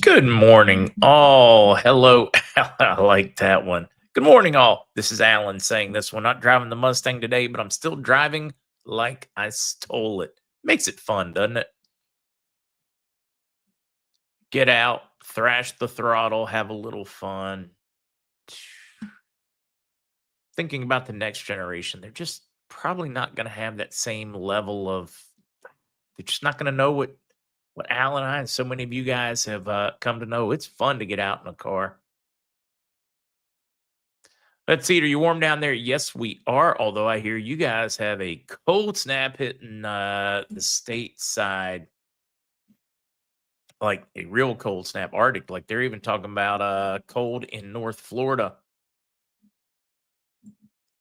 Good morning, all. Hello. I like that one. Good morning, all. This is Alan saying this one. Not driving the Mustang today, but I'm still driving like I stole it. Makes it fun, doesn't it? Get out, thrash the throttle, have a little fun. Thinking about the next generation, they're just probably not going to have that same level of. They're just not going to know what Alan and I and so many of you guys have come to know. It's fun to get out in a car. Let's see. Are you warm down there? Yes, we are. Although I hear you guys have a cold snap hitting the state side, like a real cold snap, Arctic. Like they're even talking about cold in North Florida.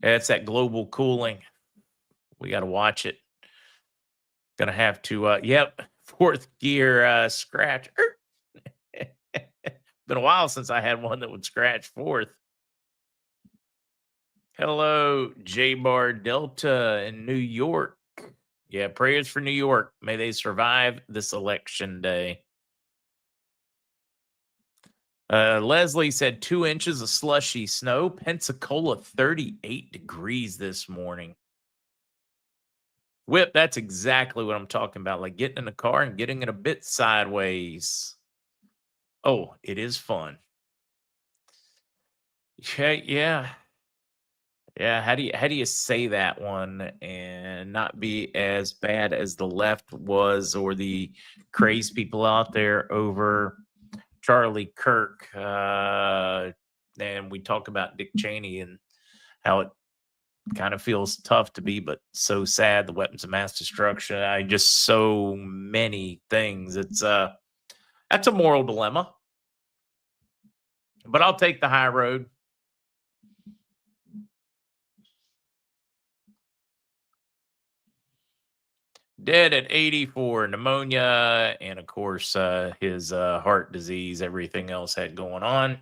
It's that global cooling. We got to watch it. Gonna have to. Yep, fourth gear scratch. Been a while since I had one that would scratch fourth. Hello, J Bar Delta in New York. Yeah, prayers for New York. May they survive this election day. Leslie said 2 inches of slushy snow. Pensacola, 38 degrees this morning. Whip, that's exactly what I'm talking about. Like getting in the car and getting it a bit sideways. Oh, it is fun. Yeah. Yeah, how do you say that one and not be as bad as the left was or the crazy people out there over Charlie Kirk? And we talk about Dick Cheney and how it kind of feels tough to be, but so sad. The weapons of mass destruction. I just so many things. That's a moral dilemma, but I'll take the high road. Dead at 84, pneumonia, and of course, his heart disease, everything else had going on.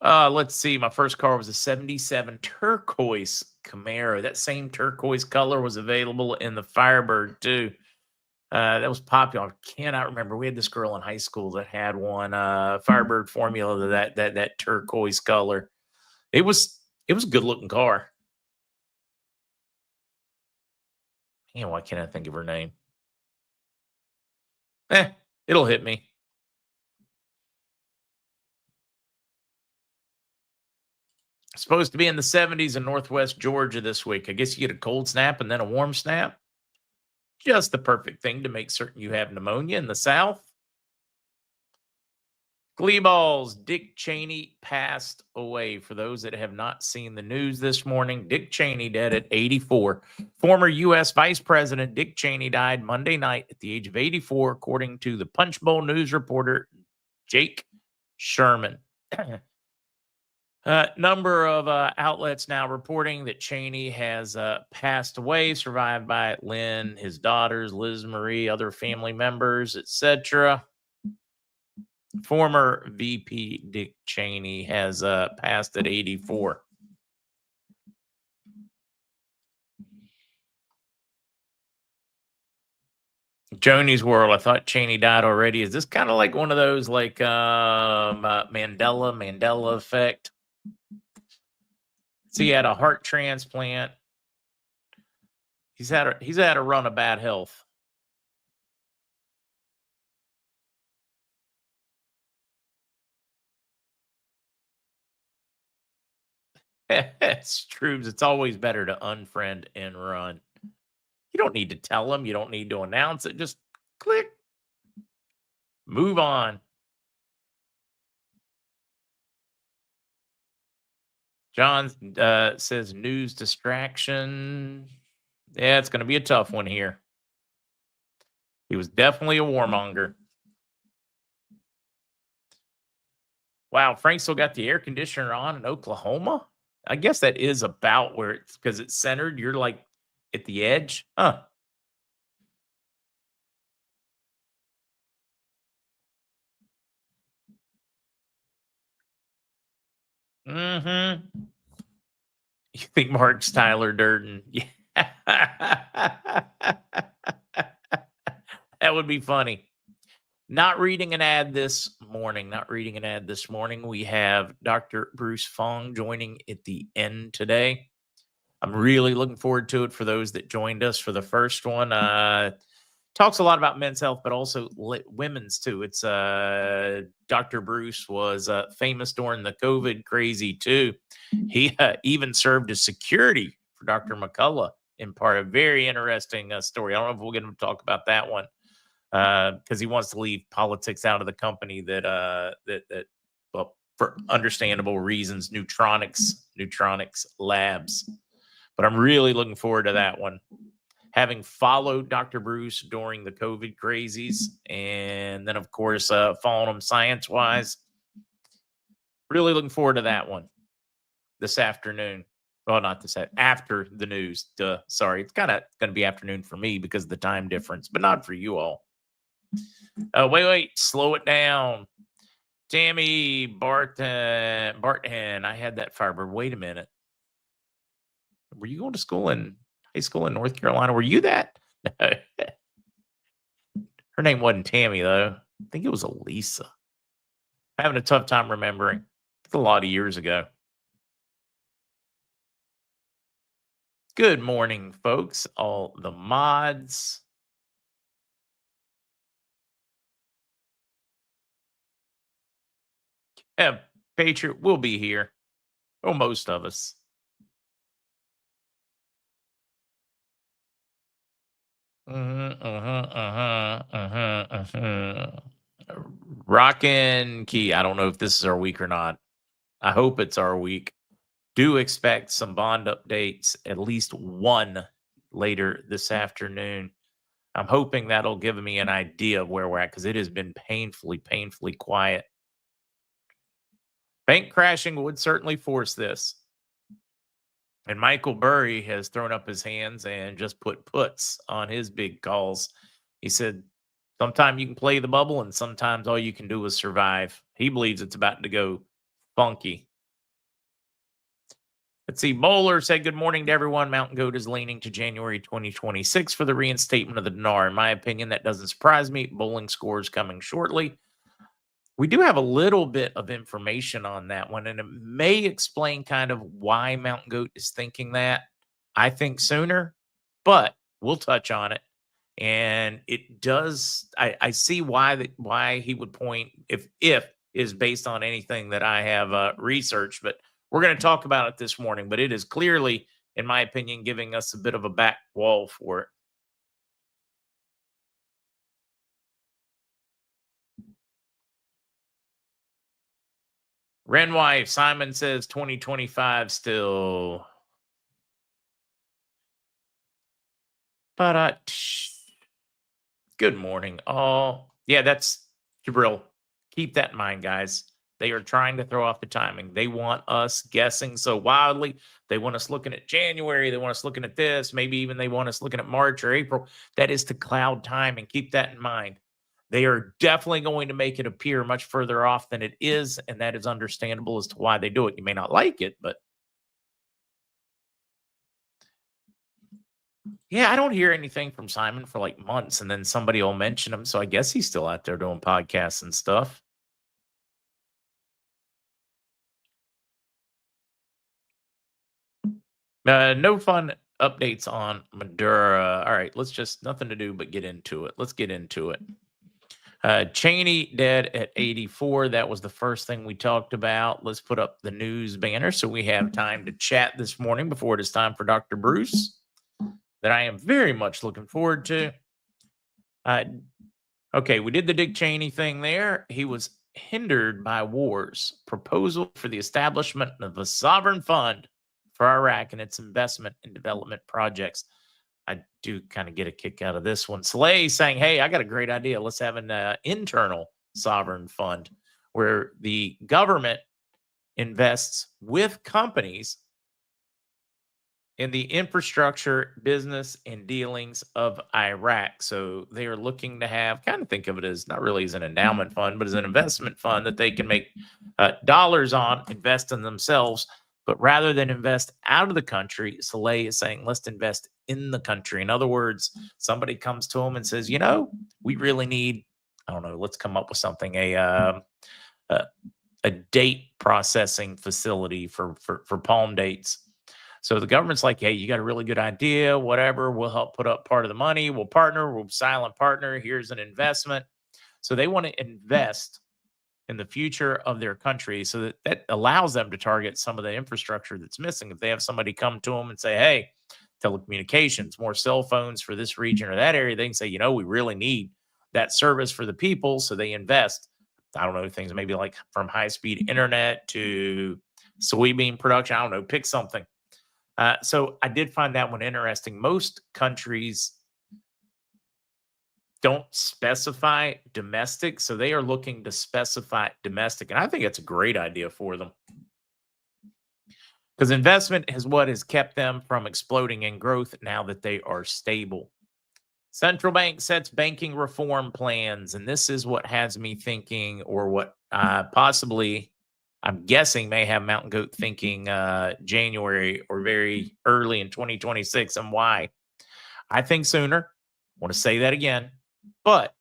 Let's see. My first car was a 77 turquoise Camaro. That same turquoise color was available in the Firebird, too. That was popular. I cannot remember. We had this girl in high school that had one Firebird formula, that turquoise color. It was a good looking car. Man, why can't I think of her name? It'll hit me. Supposed to be in the 70s in Northwest Georgia this week. I guess you get a cold snap and then a warm snap. Just the perfect thing to make certain you have pneumonia in the South. Gleeballs, Dick Cheney passed away. For those that have not seen the news this morning, Dick Cheney dead at 84. Former U.S. Vice President Dick Cheney died Monday night at the age of 84, according to the Punch Bowl News reporter Jake Sherman. Number of outlets now reporting that Cheney has passed away, survived by Lynn, his daughters, Liz Marie, other family members, etc. Former VP Dick Cheney has passed at 84. Joni's World. I thought Cheney died already. Is this kind of like one of those like Mandela effect? So he had a heart transplant. He's had a run of bad health. It's true. It's always better to unfriend and run. You don't need to tell them. You don't need to announce it. Just click. Move on. John says news distraction. Yeah, it's going to be a tough one here. He was definitely a warmonger. Wow, Frank still got the air conditioner on in Oklahoma? I guess that is about where it's because it's centered. You're like at the edge. Huh. Mm-hmm. You think Mark's Tyler Durden? Yeah. That would be funny. Not reading an ad this morning. Not reading an ad this morning. We have Dr. Bruce Fong joining at the end today. I'm really looking forward to it for those that joined us for the first one. Talks a lot about men's health, but also women's too. It's Dr. Bruce was famous during the COVID crazy too. He even served as security for Dr. McCullough in part. A very interesting story. I don't know if we'll get him to talk about that one because he wants to leave politics out of the company that well, for understandable reasons, Neutronics Labs. But I'm really looking forward to that one. Having followed Dr. Bruce during the COVID crazies, and then of course following him science-wise, really looking forward to that one this afternoon. Well, not this after the news. Sorry, it's kind of going to be afternoon for me because of the time difference, but not for you all. Wait, slow it down. Tammy Barton, I had that Firebird. Wait a minute. Were you going to school in high school in North Carolina? Were you that? Her name wasn't Tammy, though. I think it was Elisa. I'm having a tough time remembering. It's a lot of years ago. Good morning, folks. All the mods. Yeah, Patriot will be here. Well, most of us. Rockin' Key. I don't know if this is our week or not. I hope it's our week. Do expect some bond updates, at least one later this afternoon. I'm hoping that'll give me an idea of where we're at because it has been painfully quiet. Bank crashing would certainly force this. And Michael Burry has thrown up his hands and just put puts on his big calls. He said, sometimes you can play the bubble and sometimes all you can do is survive. He believes it's about to go funky. Let's see. Bowler said, good morning to everyone. Mountain Goat is leaning to January 2026 for the reinstatement of the dinar. In my opinion, that doesn't surprise me. Bowling scores coming shortly. We do have a little bit of information on that one, and it may explain kind of why Mountain Goat is thinking that. I think sooner, but we'll touch on it. And it does. I see why he would point if is based on anything that I have researched, but we're going to talk about it this morning. But it is clearly, in my opinion, giving us a bit of a back wall for it. Renwife Simon says 2025 still. But good morning, all. Yeah, that's Jabril. Keep that in mind, guys. They are trying to throw off the timing. They want us guessing so wildly. They want us looking at January. They want us looking at this. Maybe even they want us looking at March or April. That is to cloud timing. Keep that in mind. They are definitely going to make it appear much further off than it is, and that is understandable as to why they do it. You may not like it, but yeah, I don't hear anything from Simon for like months, and then somebody will mention him. So I guess he's still out there doing podcasts and stuff. No fun updates on Madura. All right, let's just nothing to do but get into it. Let's get into it. Cheney dead at 84. That was the first thing we talked about. Let's put up the news banner so we have time to chat this morning before it is time for Dr. Bruce, that I am very much looking forward to. Okay, we did the Dick Cheney thing there. He was hindered by wars. Proposal for the establishment of a sovereign fund for Iraq and its investment in development projects. I do kind of get a kick out of this one. Slay saying, hey, I got a great idea. Let's have an internal sovereign fund where the government invests with companies in the infrastructure, business, and dealings of Iraq. So they are looking to have, kind of think of it as not really as an endowment fund, but as an investment fund that they can make dollars on, invest in themselves. But rather than invest out of the country, Soleil is saying, let's invest in the country. In other words, somebody comes to them and says, you know, we really need I don't know. Let's come up with something. A, a date processing facility for palm dates. So the government's like, hey, you got a really good idea, whatever. We'll help put up part of the money. We'll partner. We'll silent partner. Here's an investment. So they want to invest in the future of their country, so that allows them to target some of the infrastructure that's missing. If they have somebody come to them and say, hey, telecommunications, more cell phones for this region or that area, they can say, we really need that service for the people. So they invest, I don't know, things maybe like from high speed internet to soybean production. I don't know, pick something. So I did find that one interesting. Most countries don't specify domestic, so they are looking to specify domestic, and I think it's a great idea for them because investment is what has kept them from exploding in growth now that they are stable. Central bank sets banking reform plans, and this is what has me thinking, or what possibly I'm guessing may have Mountain Goat thinking January or very early in 2026. And why? I think sooner. I want to say that again. But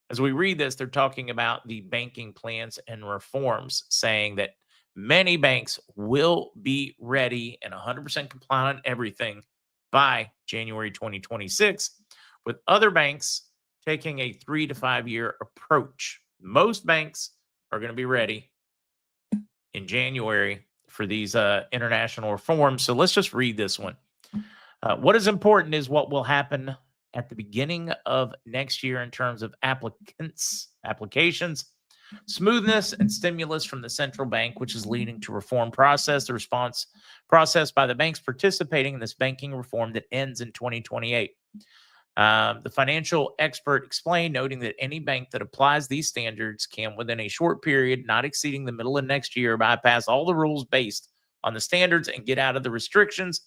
as we read this, they're talking about the banking plans and reforms, saying that many banks will be ready and 100% compliant on everything by January 2026, with other banks taking a 3 to 5 year approach. Most banks are going to be ready in January for these international reforms. So let's just read this one. What is important is what will happen at the beginning of next year in terms of applications, smoothness, and stimulus from the central bank, which is leading to reform process, the response process by the banks participating in this banking reform that ends in 2028. The financial expert explained, noting that any bank that applies these standards can, within a short period, not exceeding the middle of next year, bypass all the rules based on the standards and get out of the restrictions,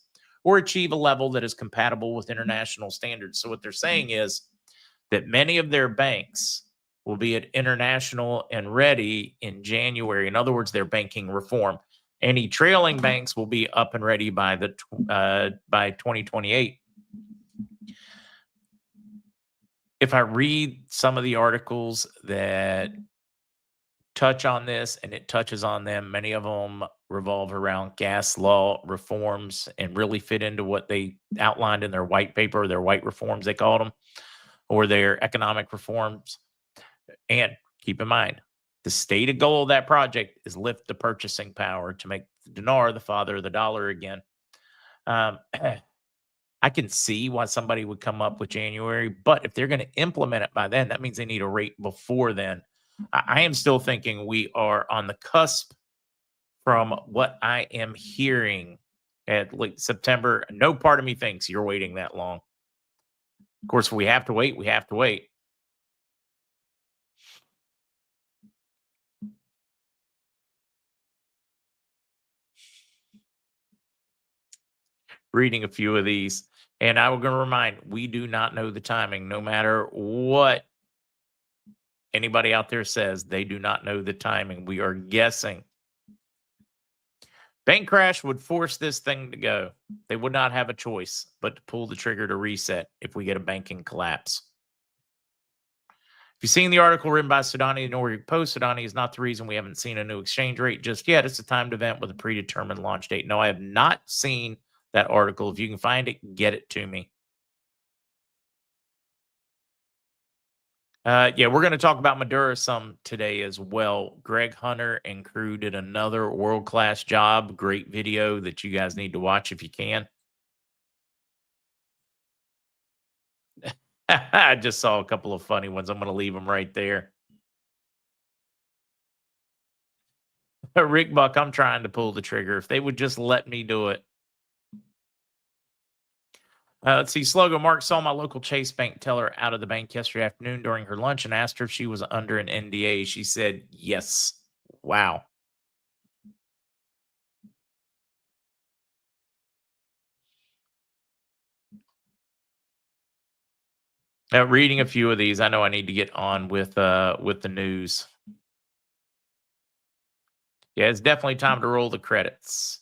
or achieve a level that is compatible with international standards. So what they're saying is that many of their banks will be at international and ready in January. In other words, their banking reform. Any trailing banks will be up and ready by 2028. If I read some of the articles that touch on this, and it touches on them, many of them revolve around gas law reforms and really fit into what they outlined in their white paper, their white reforms, they called them, or their economic reforms. And keep in mind, the stated goal of that project is lift the purchasing power to make the dinar the father of the dollar again. I can see why somebody would come up with January, but if they're going to implement it by then, that means they need a rate before then. I am still thinking we are on the cusp from what I am hearing at late September. No part of me thinks you're waiting that long. Of course, if we have to wait, we have to wait. Reading a few of these, and I was going to remind, we do not know the timing, no matter what anybody out there says. They do not know the timing. We are guessing. Bank crash would force this thing to go. They would not have a choice but to pull the trigger to reset if we get a banking collapse. If you've seen the article written by Sudani, the Norway Post, Sudani is not the reason we haven't seen a new exchange rate just yet. It's a timed event with a predetermined launch date. No, I have not seen that article. If you can find it, get it to me. Yeah, we're going to talk about Maduro some today as well. Greg Hunter and crew did another world-class job. Great video that you guys need to watch if you can. I just saw a couple of funny ones. I'm going to leave them right there. Rick Buck, I'm trying to pull the trigger. If they would just let me do it. Let's see. Slogan. Mark saw my local Chase Bank teller out of the bank yesterday afternoon during her lunch and asked her if she was under an NDA. She said yes. Wow. Reading a few of these, I know I need to get on with the news. Yeah, it's definitely time to roll the credits.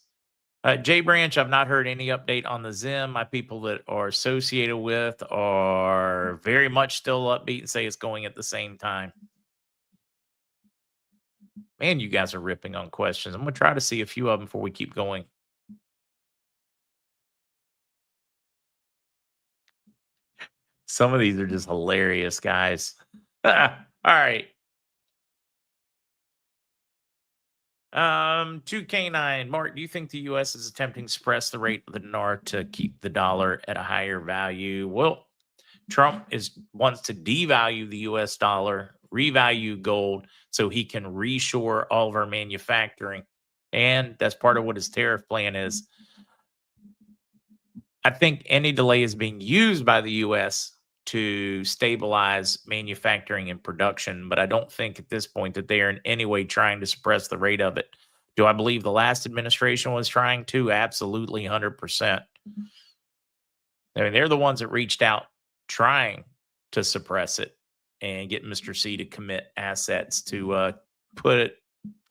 Jay Branch, I've not heard any update on the Zim. My people that are associated with are very much still upbeat and say it's going at the same time. Man, you guys are ripping on questions. I'm going to try to see a few of them before we keep going. Some of these are just hilarious, guys. All right. 2K9. Mark, do you think the U.S. is attempting to suppress the rate of the dinar to keep the dollar at a higher value? Well, Trump wants to devalue the U.S. dollar, revalue gold, so he can reshore all of our manufacturing. And that's part of what his tariff plan is. I think any delay is being used by the U.S. to stabilize manufacturing and production, but I don't think at this point that they are in any way trying to suppress the rate of it. Do I believe the last administration was trying to? Absolutely, 100%. I mean, they're the ones that reached out trying to suppress it and get Mr. C to commit assets to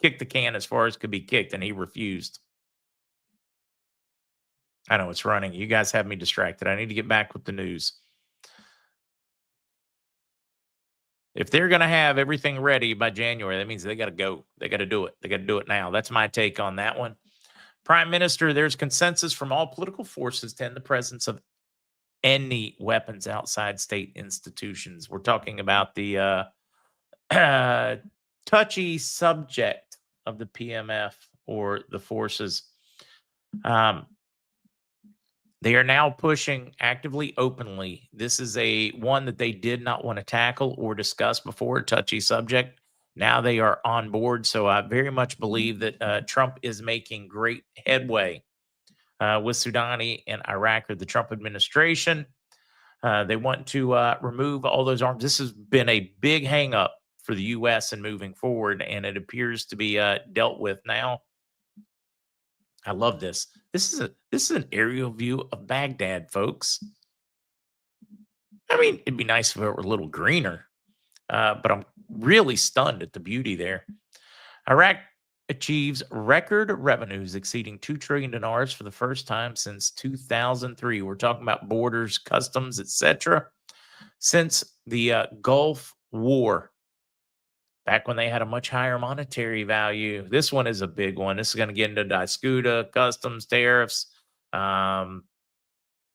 kick the can as far as could be kicked, and he refused. I know it's running. You guys have me distracted. I need to get back with the news. If they're going to have everything ready by January, that means they got to go. They got to do it. They got to do it now. That's my take on that one. Prime Minister, there's consensus from all political forces to end the presence of any weapons outside state institutions. We're talking about the touchy subject of the PMF or the forces. They are now pushing actively, openly. This is one that they did not want to tackle or discuss before, touchy subject. Now they are on board. So I very much believe that Trump is making great headway with Soudani and Iraq, or the Trump administration. They want to remove all those arms. This has been a big hangup for the U.S. in moving forward, and it appears to be dealt with now. I love this. This is an aerial view of Baghdad, folks. I mean, it'd be nice if it were a little greener, but I'm really stunned at the beauty there. Iraq achieves record revenues exceeding $2 trillion for the first time since 2003. We're talking about borders, customs, etc. Since the Gulf War, back when they had a much higher monetary value. This one is a big one. This is going to get into Discuta, customs, tariffs,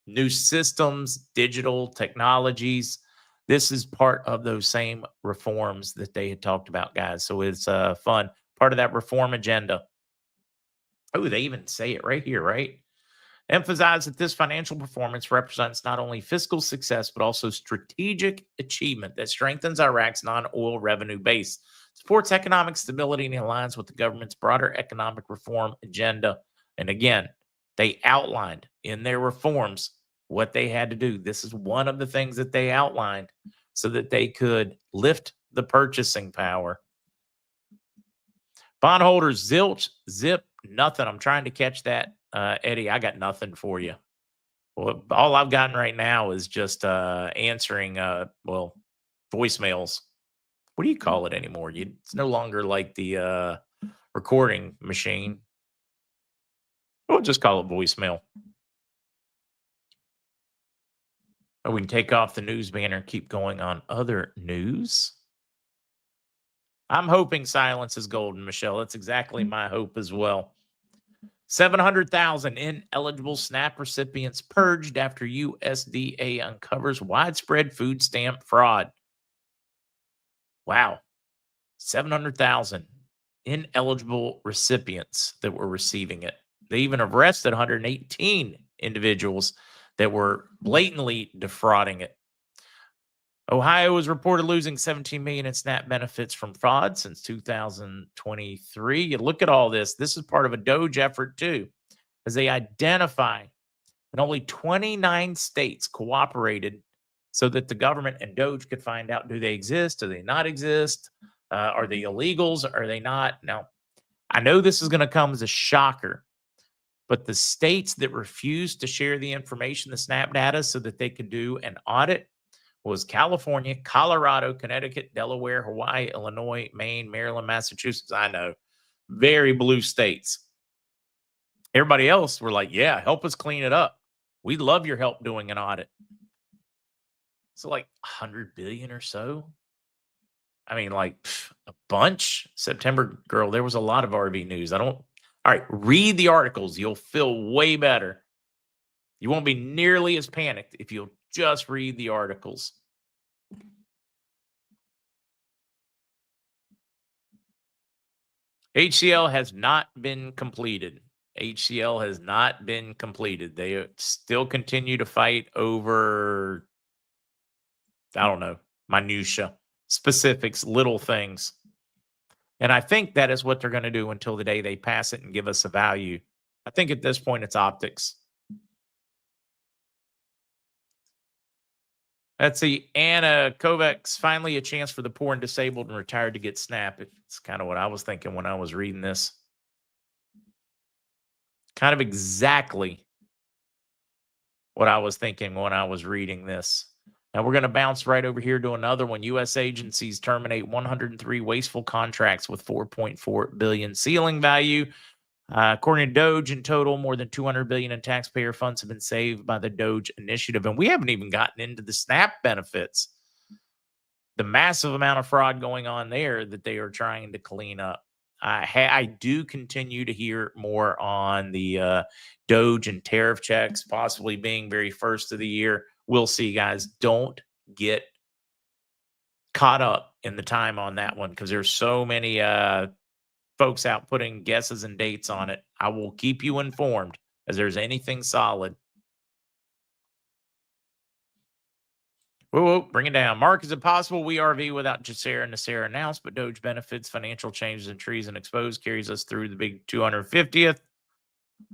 new systems, digital technologies. This is part of those same reforms that they had talked about, guys. So it's fun. Part of that reform agenda. Oh, they even say it right here, right? Emphasize that this financial performance represents not only fiscal success, but also strategic achievement that strengthens Iraq's non-oil revenue base, supports economic stability, and aligns with the government's broader economic reform agenda. And again, they outlined in their reforms what they had to do. This is one of the things that they outlined so that they could lift the purchasing power. Bondholders, zilch, zip, nothing. I'm trying to catch that. Eddie, I got nothing for you. Well, all I've gotten right now is just answering, voicemails. What do you call it anymore? It's no longer like the recording machine. We'll just call it voicemail. Or we can take off the news banner and keep going on other news. I'm hoping silence is golden, Michelle. That's exactly my hope as well. 700,000 ineligible SNAP recipients purged after USDA uncovers widespread food stamp fraud. Wow. 700,000 ineligible recipients that were receiving it. They even arrested 118 individuals that were blatantly defrauding it. Ohio is reported losing $17 million in SNAP benefits from fraud since 2023. You look at all this. This is part of a DOGE effort too, as they identify that only 29 states cooperated so that the government and DOGE could find out, do they exist? Do they not exist? Are they illegals? Are they not? Now, I know this is going to come as a shocker, but the states that refused to share the information, the SNAP data, so that they could do an audit, was California, Colorado, Connecticut, Delaware, Hawaii, Illinois, Maine, Maryland, Massachusetts. I know, very blue states. Everybody else were like, yeah, help us clean it up. We'd love your help doing an audit. So like 100 billion or so. I mean, like a bunch. September, girl, there was a lot of RV news. All right, read the articles. You'll feel way better. You won't be nearly as panicked if you'll just read the articles. HCL has not been completed. HCL has not been completed. They still continue to fight over, I don't know, minutia, specifics, little things. And I think that is what they're going to do until the day they pass it and give us a value. I think at this point it's optics. Let's see. Anna Kovacs, finally a chance for the poor and disabled and retired to get SNAP. It's kind of what I was thinking when I was reading this. Kind of exactly what I was thinking when I was reading this. Now we're going to bounce right over here to another one. U.S. agencies terminate 103 wasteful contracts with 4.4 billion ceiling value. According to Doge, in total, more than 200 billion in taxpayer funds have been saved by the Doge initiative, and we haven't even gotten into the SNAP benefits. The massive amount of fraud going on there that they are trying to clean up. I do continue to hear more on the Doge and tariff checks, possibly being very first of the year. We'll see, guys. Don't get caught up in the time on that one because there's so many folks out putting guesses and dates on it. I will keep you informed as there's anything solid. Whoa, bring it down. Mark, is it possible we RV without Jacera and Nasera announced, but Doge benefits, financial changes in trees and exposed carries us through the big 250th?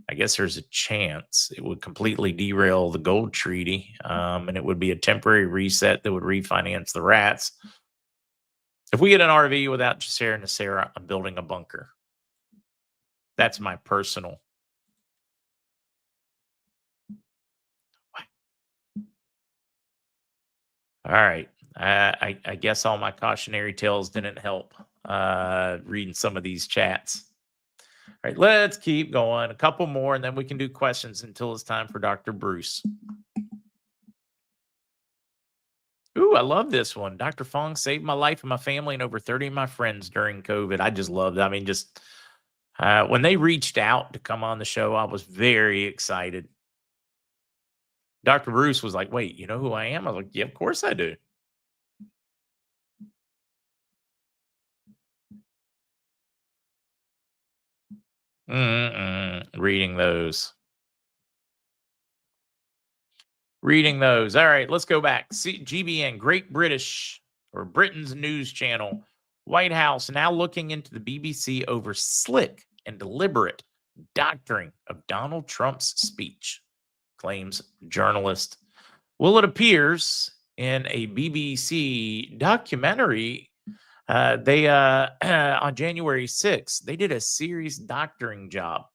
I guess there's a chance it would completely derail the gold treaty, and it would be a temporary reset that would refinance the rats. If we get an RV without Jacera and Nasera, I'm building a bunker. That's my personal. All right. I guess all my cautionary tales didn't help reading some of these chats. All right, let's keep going. A couple more, and then we can do questions until it's time for Dr. Bruce. Ooh, I love this one. Dr. Fong saved my life and my family and over 30 of my friends during COVID. I just loved it. I mean, just when they reached out to come on the show, I was very excited. Dr. Bruce was like, wait, you know who I am? I was like, yeah, of course I do. Reading those. All right, let's go back. GBN, Great British or Britain's news channel. White House now looking into the BBC over slick and deliberate doctoring of Donald Trump's speech, claims journalist. Well, it appears in a BBC documentary, they on January 6th, they did a serious doctoring job.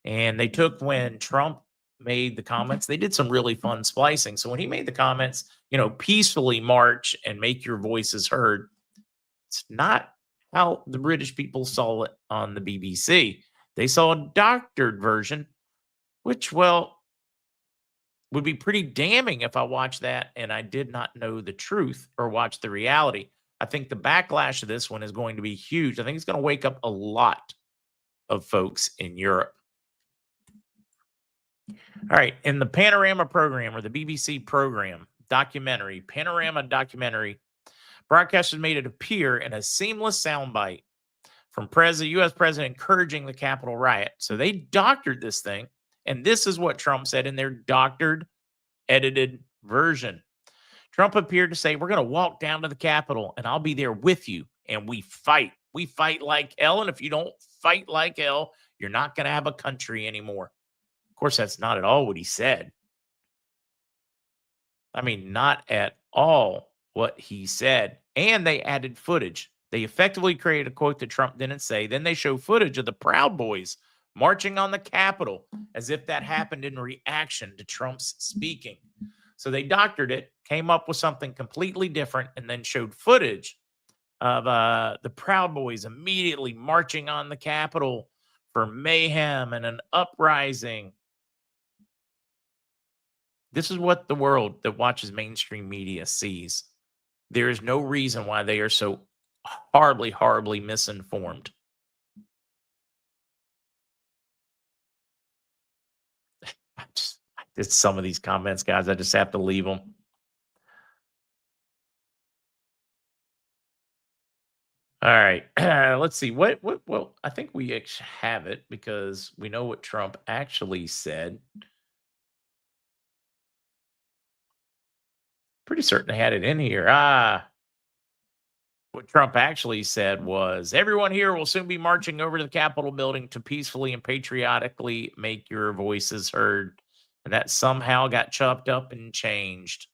And they took when Trump made the comments, they did some really fun splicing. So when he made the comments, peacefully march and make your voices heard, it's not how the British people saw it on the BBC. They saw a doctored version, which, well, would be pretty damning if I watched that and I did not know the truth or watch the reality. I think the backlash of this one is going to be huge. I think it's going to wake up a lot of folks in Europe. All right. In the Panorama program or the BBC program documentary, Panorama documentary, broadcasters made it appear in a seamless soundbite from U.S. president encouraging the Capitol riot. So they doctored this thing. And this is what Trump said in their doctored, edited version. Trump appeared to say, we're going to walk down to the Capitol and I'll be there with you. And we fight. We fight like hell. And if you don't fight like hell, you're not going to have a country anymore. Of course, that's not at all what he said. I mean, not at all what he said. And they added footage. They effectively created a quote that Trump didn't say. Then they show footage of the Proud Boys marching on the Capitol as if that happened in reaction to Trump's speaking. So they doctored it, came up with something completely different, and then showed footage of the Proud Boys immediately marching on the Capitol for mayhem and an uprising. This is what the world that watches mainstream media sees. There is no reason why they are so horribly misinformed. It's some of these comments, guys. I just have to leave them. All right. Let's see. Well, I think we have it because we know what Trump actually said. Pretty certain I had it in here. What Trump actually said was everyone here will soon be marching over to the Capitol building to peacefully and patriotically make your voices heard. And that somehow got chopped up and changed.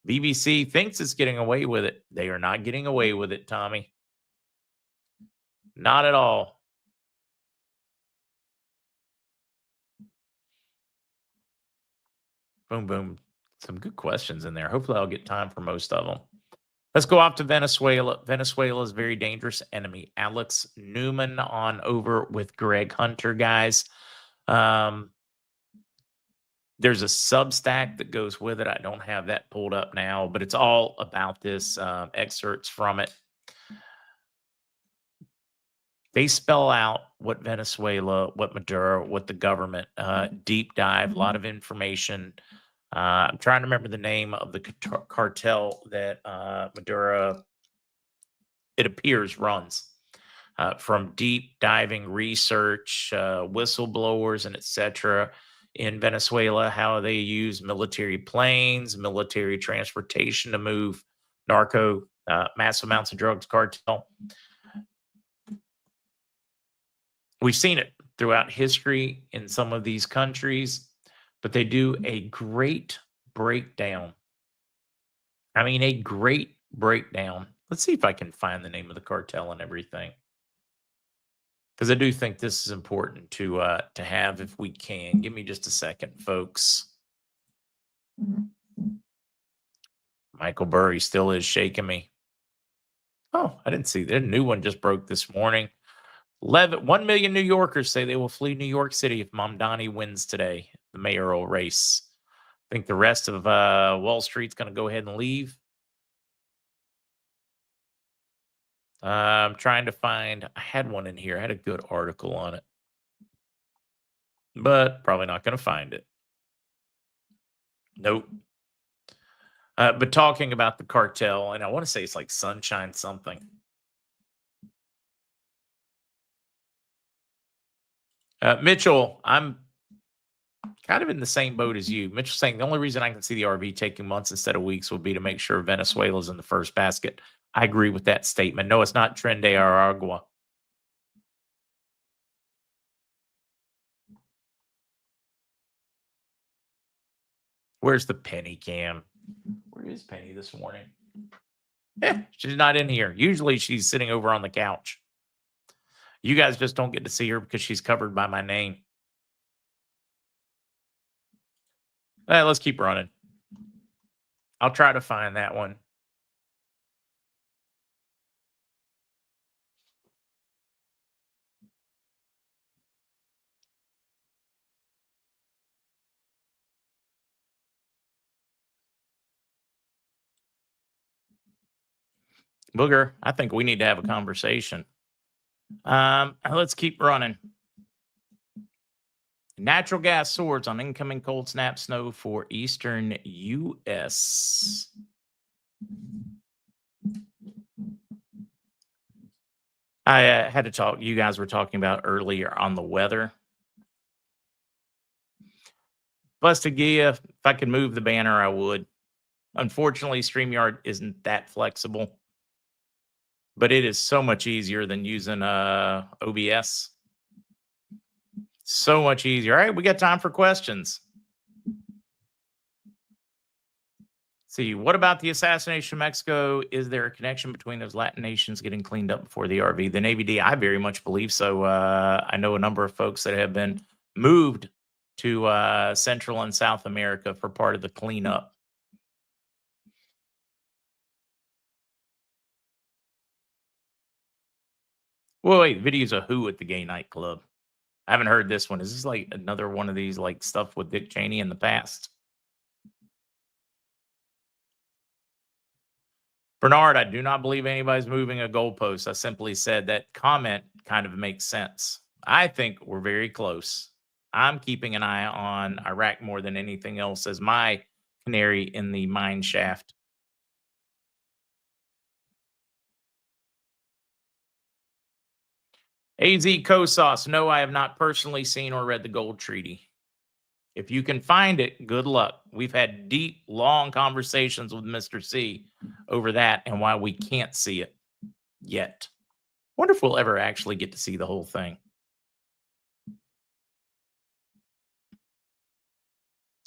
BBC thinks it's getting away with it. They are not getting away with it, Tommy. Not at all. Boom, boom. Some good questions in there. Hopefully, I'll get time for most of them. Let's go off to Venezuela. Venezuela's very dangerous enemy. Alex Newman on over with Greg Hunter, guys. There's a Substack that goes with it. I don't have that pulled up now, but it's all about this, excerpts from it. They spell out what Venezuela, what Maduro, what the government, deep dive, a lot of information. I'm trying to remember the name of the cartel that Maduro, it appears, runs. From deep diving research, whistleblowers, and etc. in Venezuela, how they use military planes, military transportation to move massive amounts of drugs cartel. We've seen it throughout history in some of these countries, but they do a great breakdown. I mean, a great breakdown. Let's see if I can find the name of the cartel and everything, because I do think this is important to have if we can. Give me just a second, folks. Michael Burry still is shaking me. Oh, I didn't see that. A new one just broke this morning. 1 million New Yorkers say they will flee New York City if Mamdani wins today, the mayoral race. I think the rest of Wall Street's going to go ahead and leave. I'm trying to find, I had one in here. I had a good article on it, but probably not going to find it. Nope. But talking about the cartel, and I want to say it's like Sunshine something. Mitchell, I'm kind of in the same boat as you. Mitchell saying the only reason I can see the RV taking months instead of weeks would be to make sure Venezuela's in the first basket. I agree with that statement. No, it's not Tren de Aragua. Where's the Penny cam? Where is Penny this morning? She's not in here. Usually she's sitting over on the couch. You guys just don't get to see her because she's covered by my name. Let's keep running. I'll try to find that one. Booger, I think we need to have a conversation. Let's keep running. Natural gas soars on incoming cold snap snow for eastern U.S. I had to talk. You guys were talking about earlier on the weather. Busted Gia, if I could move the banner, I would. Unfortunately, StreamYard isn't that flexible, but it is so much easier than using OBS. So much easier. All right, we got time for questions. See, what about the assassination of Mexico? Is there a connection between those Latin nations getting cleaned up before the RV? The Navy D, I very much believe so. I know a number of folks that have been moved to Central and South America for part of the cleanup. Well, wait, videos of who at the gay nightclub? I haven't heard this one. Is this like another one of these like stuff with Dick Cheney in the past? Bernard, I do not believe anybody's moving a goalpost. I simply said that comment kind of makes sense. I think we're very close. I'm keeping an eye on Iraq more than anything else as my canary in the mine shaft. AZ Co-Sauce. No, I have not personally seen or read the Gold Treaty. If you can find it, good luck. We've had deep, long conversations with Mr. C over that and why we can't see it yet. Wonder if we'll ever actually get to see the whole thing.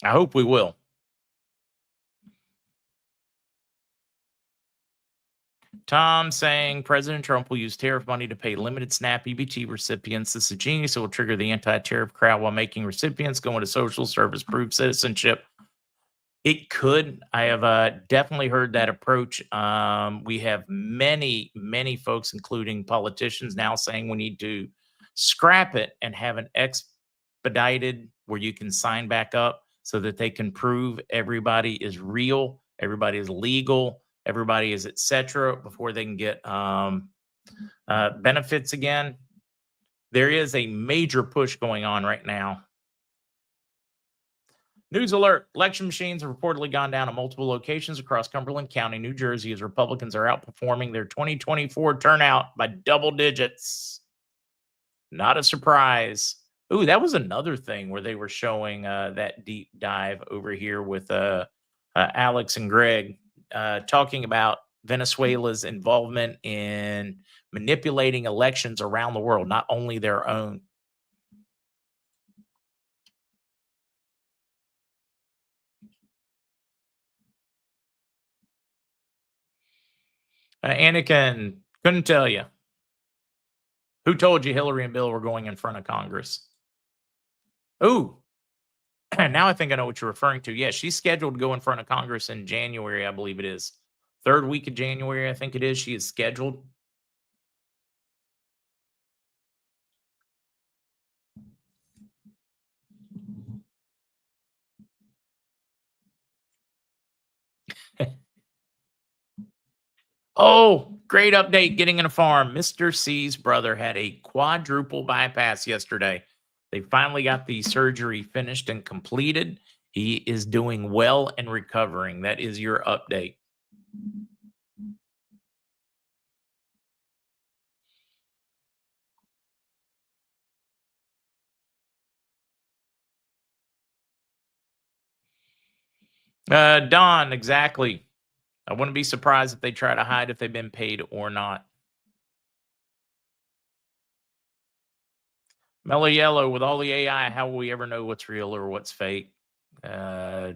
I hope we will. Tom saying President Trump will use tariff money to pay limited SNAP EBT recipients. This is genius. It will trigger the anti-tariff crowd while making recipients go into social service proof citizenship. It could. I have definitely heard that approach. We have many, many folks, including politicians, now saying we need to scrap it and have an expedited where you can sign back up so that they can prove everybody is real, everybody is legal, everybody is etc. before they can get benefits again. There is a major push going on right now. News alert. Election machines have reportedly gone down at multiple locations across Cumberland County, New Jersey, as Republicans are outperforming their 2024 turnout by double digits. Not a surprise. Ooh, that was another thing where they were showing that deep dive over here with Alex and Greg talking about Venezuela's involvement in manipulating elections around the world, not only their own. Anakin, couldn't tell you. Who told you Hillary and Bill were going in front of Congress? Ooh, now I think I know what you're referring to. Yeah, she's scheduled to go in front of Congress in January, I believe it is. Third week of January, I think it is. She is scheduled. Oh, great update getting in a farm. Mr. C's brother had a quadruple bypass yesterday. They finally got the surgery finished and completed. He is doing well and recovering. That is your update. Don, exactly. I wouldn't be surprised if they try to hide if they've been paid or not. Mellow Yellow, with all the AI, how will we ever know what's real or what's fake? Uh,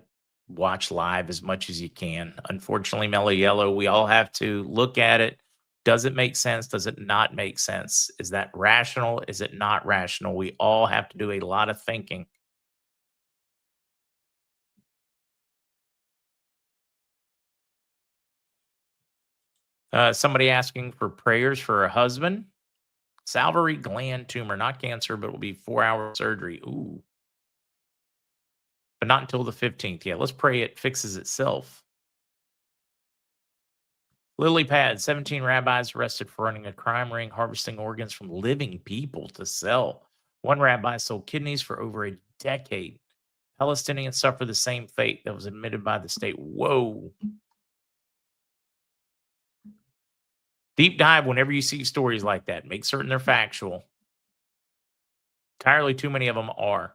watch live as much as you can. Unfortunately, Mellow Yellow, we all have to look at it. Does it make sense? Does it not make sense? Is that rational? Is it not rational? We all have to do a lot of thinking. Somebody asking for prayers for a husband. Salivary gland tumor, not cancer, but it will be 4-hour surgery. Ooh, but not until the 15th. Yeah, let's pray it fixes itself. Lily Pad, 17 rabbis arrested for running a crime ring harvesting organs from living people to sell. One rabbi sold kidneys for over a decade. Palestinians suffer the same fate that was admitted by the state. Whoa. Deep dive whenever you see stories like that. Make certain they're factual. Entirely too many of them are.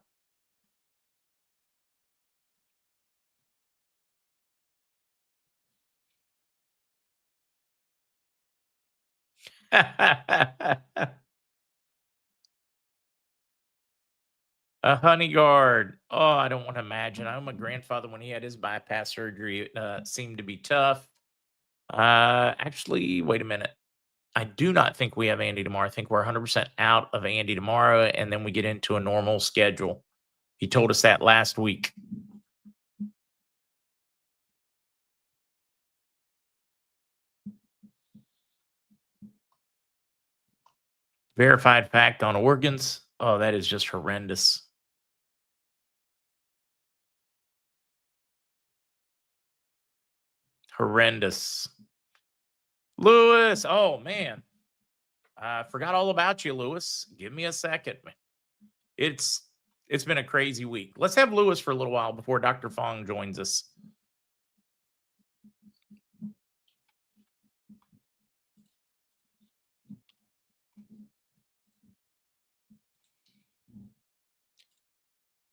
A honey guard. Oh, I don't want to imagine. I know my grandfather, when he had his bypass surgery, it seemed to be tough. Actually, wait a minute. I do not think we have Andy tomorrow. I think we're 100% out of Andy tomorrow, and then we get into a normal schedule. He told us that last week. Verified fact on organs. Oh, that is just horrendous. Horrendous. Lewis. Oh man. I forgot all about you, Lewis. Give me a second. It's it's been a crazy week. Let's have Lewis for a little while before Dr. Fong joins us.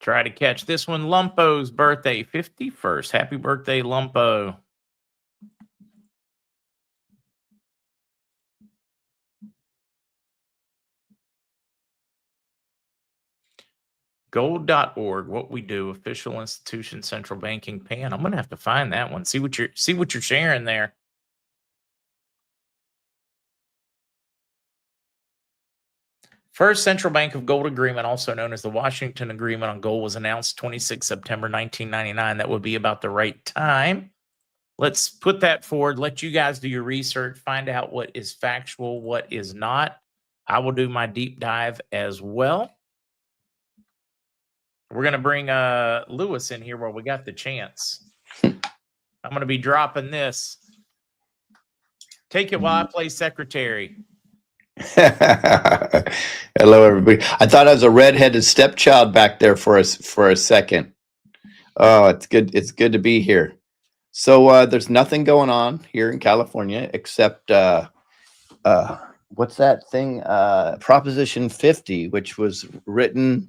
Try to catch this one. Lumpo's birthday, 51st. Happy birthday, Lumpo. Gold.org, what we do, official institution, central banking pan. I'm gonna have to find that one. See what you're sharing there. First central bank of gold agreement, also known as the Washington Agreement on Gold, was announced 26 September 1999. That would be about the right time. Let's put that forward. Let you guys do your research, find out what is factual, what is not. I will do my deep dive as well. We're going to bring Lewis in here while we got the chance. I'm going to be dropping this. Take it while I play secretary. Hello, everybody. I thought I was a redheaded stepchild back there for a second. Oh, it's good. It's good to be here. So there's nothing going on here in California except what's that thing? Proposition 50, which was written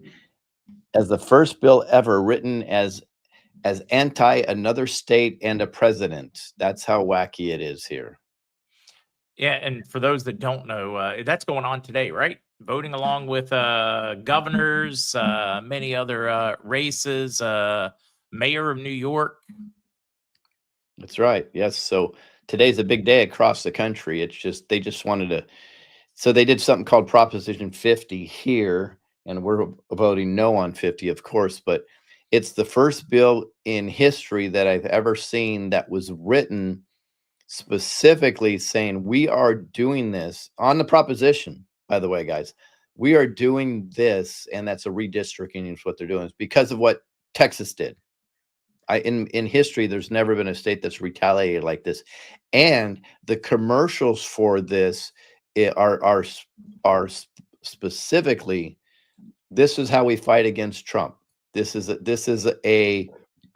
as the first bill ever written as anti another state and a president. That's how wacky it is here. Yeah, and for those that don't know, that's going on today, right? Voting along with governors, many other races, mayor of New York. That's right. Yes. So today's a big day across the country. It's just they just wanted to. So they did something called Proposition 50 here, and we're voting no on 50, of course. But it's the first bill in history that I've ever seen that was written specifically saying we are doing this on the proposition. By the way, guys, we are doing this, and that's a redistricting is what they're doing. It's because of what Texas did. In history, there's never been a state that's retaliated like this, and the commercials for this are specifically, this is how we fight against Trump. This is a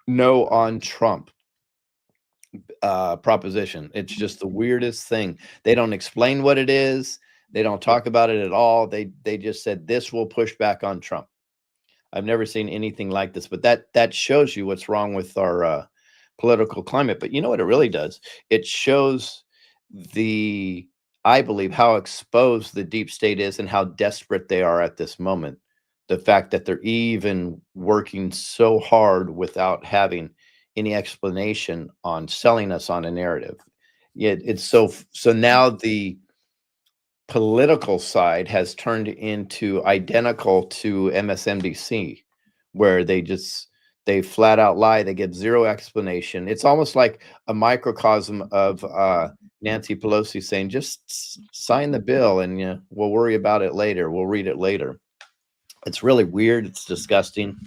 no on Trump proposition. It's just the weirdest thing. They don't explain what it is. They don't talk about it at all. They just said this will push back on Trump. I've never seen anything like this, but that shows you what's wrong with our political climate. But you know what it really does? It shows I believe, how exposed the deep state is and how desperate they are at this moment. The fact that they're even working so hard without having any explanation on selling us on a narrative. Yet it's so now the political side has turned into identical to MSNBC, where they flat out lie. They give zero explanation. It's almost like a microcosm of Nancy Pelosi saying, just sign the bill and we'll worry about it later. We'll read it later. It's really weird. It's disgusting.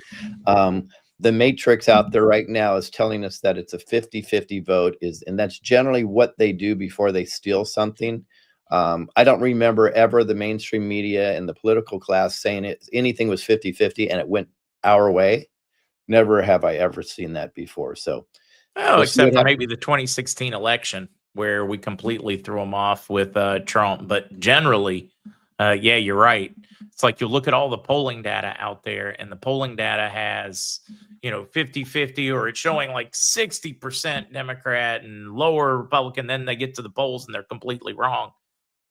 The matrix out there right now is telling us that it's a 50-50 vote, and that's generally what they do before they steal something. I don't remember ever the mainstream media and the political class saying anything was 50-50 and it went our way. Never have I ever seen that before. So, well, except for maybe the 2016 election where we completely threw them off with Trump. But generally, yeah, you're right. It's like you look at all the polling data out there, and the polling data has, 50-50, or it's showing like 60% Democrat and lower Republican. Then they get to the polls and they're completely wrong.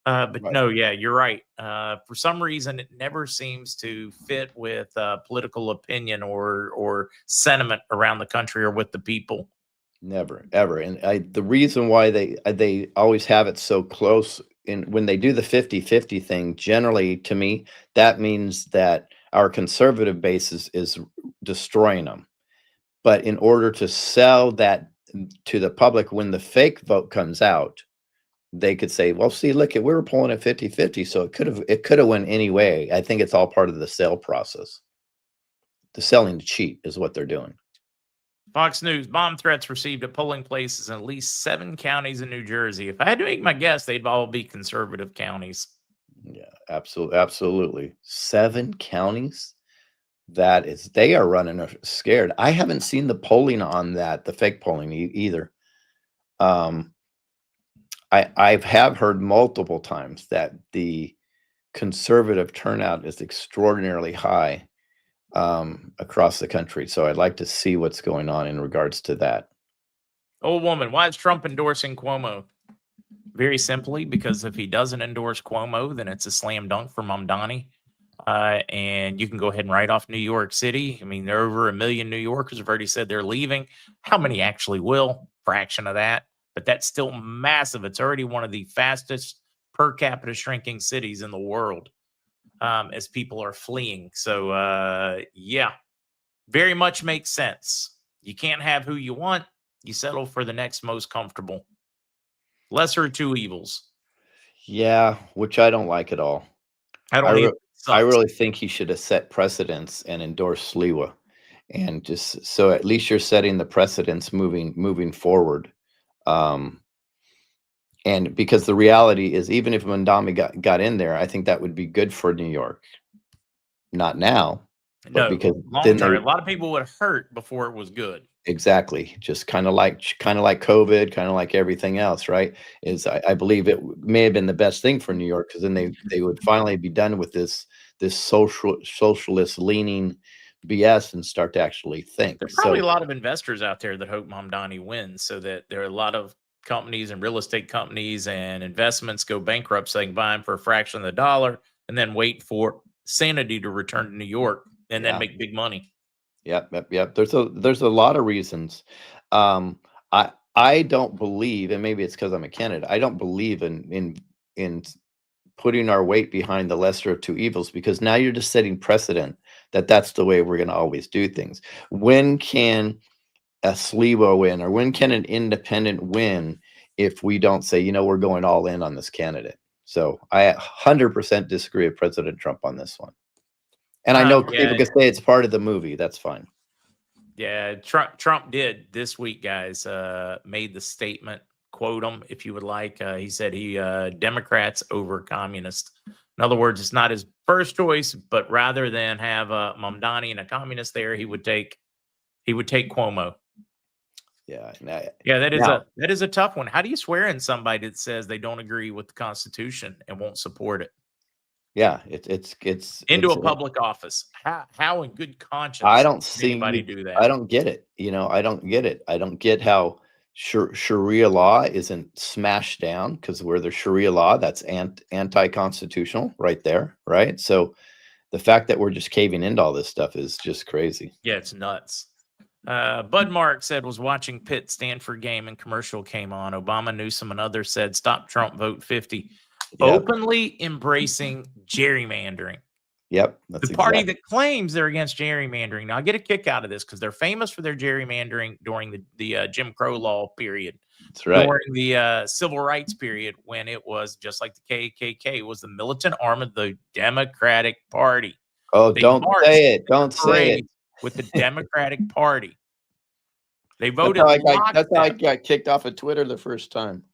But right. No, yeah, you're right. For some reason, it never seems to fit with political opinion or sentiment around the country or with the people. Never, ever. And the reason why they always have it so close, when they do the 50-50 thing, generally, to me, that means that our conservative base is destroying them. But in order to sell that to the public, when the fake vote comes out, they could say, well, see, look, we were pulling at 50-50, so it could have went any way. I think it's all part of the sale process. The selling cheap is what they're doing. Fox News, bomb threats received at polling places in at least 7 counties in New Jersey. If I had to make my guess, they'd all be conservative counties. Yeah, absolutely. 7 counties. They are running scared. I haven't seen the polling on that, the fake polling either. I have heard multiple times that the conservative turnout is extraordinarily high across the country. So I'd like to see what's going on in regards to that. Old woman, why is Trump endorsing Cuomo? Very simply, because if he doesn't endorse Cuomo, then it's a slam dunk for Mamdani. And you can go ahead and write off New York City. I mean, there are over 1 million New Yorkers have already said they're leaving. How many actually will? Fraction of that. But that's still massive. It's already one of the fastest per capita shrinking cities in the world as people are fleeing. So, yeah, very much makes sense. You can't have who you want. You settle for the next most comfortable. Lesser of two evils. Yeah, which I don't like at all. I don't I really think he should have set precedents and endorsed Sliwa, and just so at least you're setting the precedents moving forward. And because the reality is, even if Mamdani got in there, I think that would be good for New York. Not now, but because long term, a lot of people would hurt before it was good. Exactly. Just kind of like COVID, kind of like everything else, right? I believe it may have been the best thing for New York, because then they would finally be done with this socialist leaning BS and start to actually think. There's probably a lot of investors out there that hope Mamdani wins, so that there are a lot of companies and real estate companies and investments go bankrupt, so they can buy them for a fraction of the dollar and then wait for sanity to return to New York and then make big money. Yep. There's a lot of reasons. I don't believe, and maybe it's because I'm a candidate, I don't believe in putting our weight behind the lesser of two evils, because now you're just setting precedent that that's the way we're going to always do things. When can a Sliwa win, or when can an independent win if we don't say, we're going all in on this candidate? So I 100% disagree with President Trump on this one. And I know people can say it's part of the movie. That's fine. Yeah, Trump did this week, guys, made the statement, quote him if you would like. He said Democrats over communists. In other words, it's not his first choice, but rather than have Mamdani and a communist there, he would take Cuomo. Yeah. That is a tough one. How do you swear in somebody that says they don't agree with the Constitution and won't support it? Yeah, it's into a public office. How in good conscience I don't see anybody do that? I don't get it. I don't get it. I don't get how Sharia law isn't smashed down, because where there's Sharia law, that's anti-constitutional right there, right? So the fact that we're just caving into all this stuff is just crazy. Yeah, it's nuts. Bud Mark said was watching Pitt Stanford game and commercial came on. Obama, Newsom, and others said stop Trump, vote 50. Openly embracing gerrymandering. Yep. The party that claims they're against gerrymandering. Now, I get a kick out of this because they're famous for their gerrymandering during the Jim Crow law period. That's right. During the civil rights period, when it was just like the KKK, was the militant arm of the Democratic Party. Oh, don't say it. Don't say it. With the Democratic Party. They voted. That's how I got kicked off of Twitter the first time.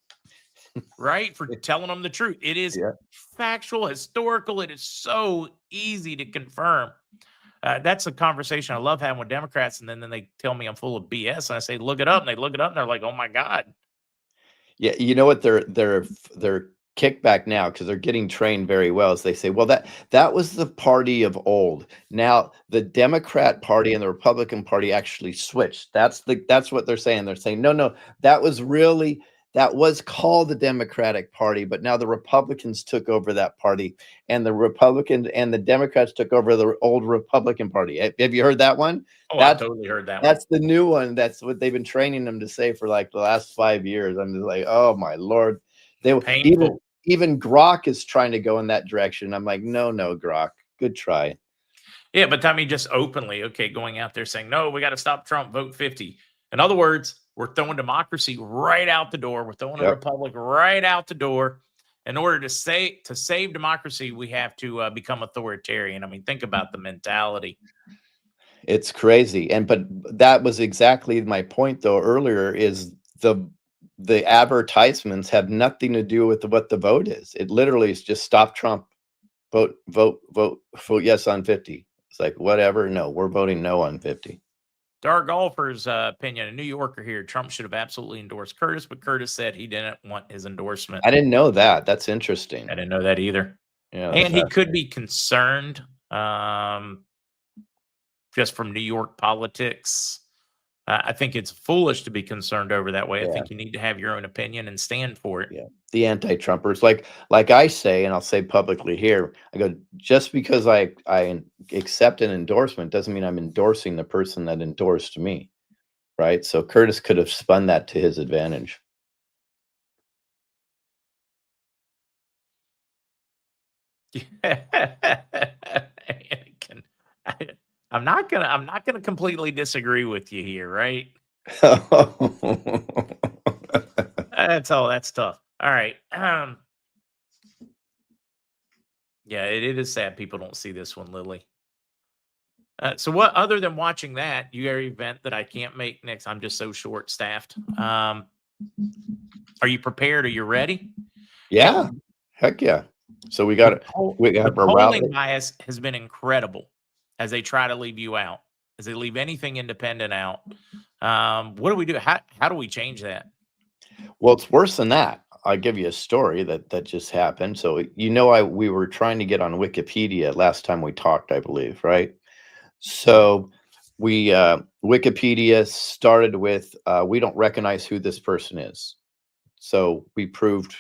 Right, for telling them the truth. It is factual, historical. It is so easy to confirm. That's a conversation I love having with Democrats, and then they tell me I'm full of BS, and I say, look it up, and they look it up, and they're like, oh my God. Yeah, you know what? They're kickback now, because they're getting trained very well, as they say, well, that was the party of old. Now the Democrat Party and the Republican Party actually switched. That's what they're saying. They're saying, no, that was called the Democratic Party, but now the Republicans took over that party, and the Republicans and the Democrats took over the old Republican Party. Have you heard that one? Oh, I totally heard that one. That's the new one. That's what they've been training them to say for like the last 5 years. I'm just like, oh my Lord. Even Grok is trying to go in that direction. I'm like, no, Grok. Good try. Yeah, but I mean, just openly, going out there saying, no, we got to stop Trump, vote 50. In other words, We're throwing democracy right out the door. We're throwing a republic right out the door. In order to save democracy, we have to become authoritarian. I mean, think about the mentality. It's crazy. But that was exactly my point though earlier, is the advertisements have nothing to do with what the vote is. It literally is just stop Trump, vote yes on 50. It's like, whatever. No, we're voting no on 50. Dark Golfer's opinion, a New Yorker here, Trump should have absolutely endorsed Curtis, but Curtis said he didn't want his endorsement. I didn't know that. That's interesting. I didn't know that either. Yeah, and he could be concerned just from New York politics. I think it's foolish to be concerned over that way. I think you need to have your own opinion and stand for it. Yeah, the anti-Trumpers, like I say, and I'll say publicly here, I go, just because I accept an endorsement doesn't mean I'm endorsing the person that endorsed me, right? So Curtis could have spun that to his advantage. I'm not gonna completely disagree with you here, right? That's tough. All right. Yeah, it is sad people don't see this one, Lily. So what, other than watching that, you got an event that I can't make next? I'm just so short staffed. Are you prepared? Are you ready? Yeah. Heck yeah. So we got the polling bias has been incredible as they try to leave you out, as they leave anything independent out. What do we do? How do we change that? Well, it's worse than that. I'll give you a story that just happened. So, we were trying to get on Wikipedia last time we talked, I believe, right? So we, Wikipedia started with, we don't recognize who this person is. So we proved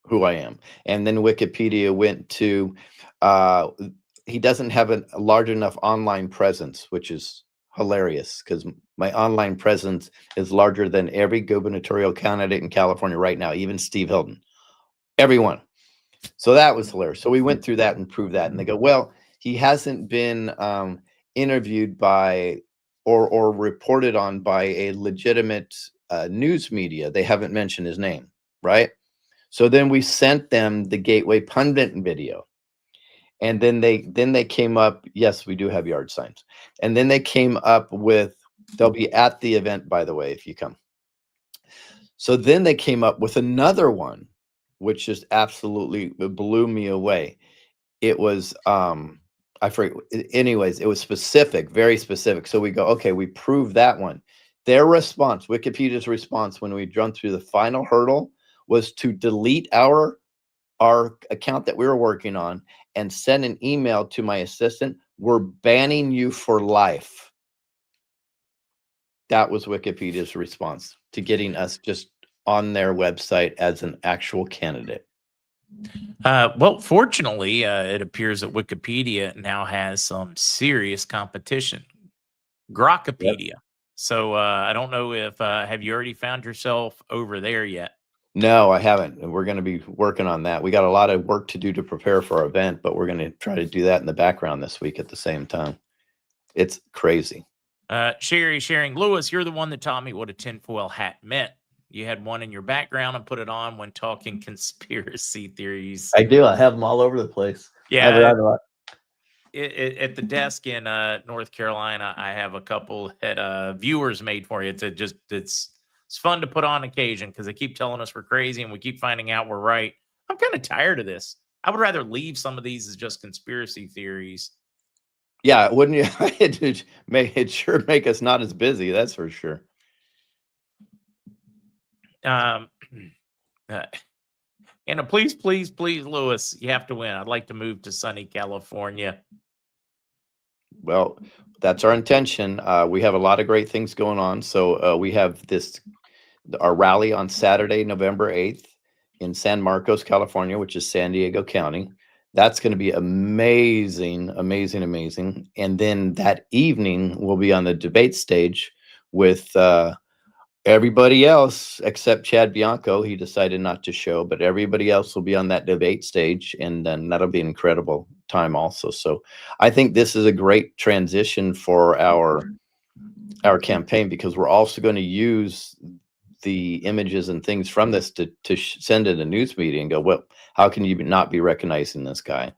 who I am. And then Wikipedia went to, he doesn't have a large enough online presence, which is hilarious because my online presence is larger than every gubernatorial candidate in California right now, even Steve Hilton, everyone. So that was hilarious. So we went through that and proved that. And they go, well, he hasn't been interviewed by or reported on by a legitimate news media. They haven't mentioned his name, right? So then we sent them the Gateway Pundit video. And then they came up, yes, we do have yard signs. And then they came up with, they'll be at the event, by the way, if you come. So then they came up with another one, which just absolutely blew me away. It was, I forget, anyways, it was specific, very specific. So we go, okay, we proved that one. Their response, Wikipedia's response when we jumped through the final hurdle was to delete our account that we were working on and send an email to my assistant. We're banning you for life. That was Wikipedia's response to getting us just on their website as an actual candidate. Well, fortunately, it appears that Wikipedia now has some serious competition, Grokpedia. Yep. So I don't know if have you already found yourself over there yet? No, I haven't. And we're going to be working on that. We got a lot of work to do to prepare for our event, but we're going to try to do that in the background this week at the same time. It's crazy. Sherry sharing, Lewis, you're the one that taught me what a tinfoil hat meant. You had one in your background and put it on when talking conspiracy theories. I do. I have them all over the place. Yeah. At the desk in North Carolina, I have a couple that viewers made for you. It's fun to put on occasion because they keep telling us we're crazy and we keep finding out we're right. I'm kind of tired of this. I would rather leave some of these as just conspiracy theories. Yeah, wouldn't you? It sure make us not as busy. That's for sure. And please, Lewis, you have to win. I'd like to move to sunny California. Well, that's our intention. We have a lot of great things going on. So we have our rally on Saturday, November 8th in San Marcos, California, which is San Diego County. That's going to be amazing, amazing, amazing. And then that evening, we'll be on the debate stage with everybody else except Chad Bianco. He decided not to show, but everybody else will be on that debate stage. And then that'll be an incredible time also. So I think this is a great transition for our our campaign, because we're also going to use the images and things from this to send in a news media and go, well, how can you not be recognizing this guy?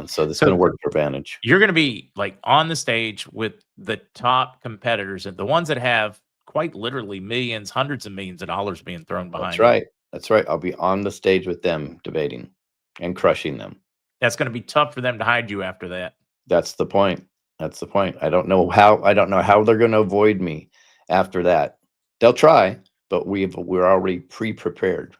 So that's going to work to advantage. You're going to be like on the stage with the top competitors and the ones that have quite literally millions, hundreds of millions of dollars being thrown behind. That's right. That's right. I'll be on the stage with them debating and crushing them. That's going to be tough for them to hide you after that. That's the point. That's the point. I don't know how they're going to avoid me after that. They'll try, but we're already pre-prepared.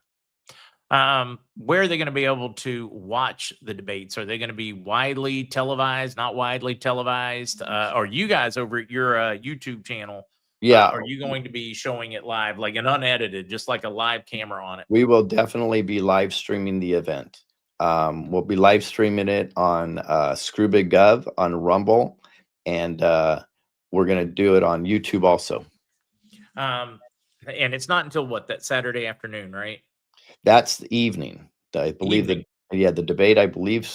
Where are they going to be able to watch the debates? Are they going to be widely televised, not widely televised? Are you guys over at your YouTube channel? Yeah. Are you going to be showing it live, like an unedited, just like a live camera on it? We will definitely be live streaming the event. We'll be live streaming it on ScrewBigGov, on Rumble, and we're going to do it on YouTube also. And it's not until what, that Saturday afternoon, right? That's the evening. I believe the debate, I believe,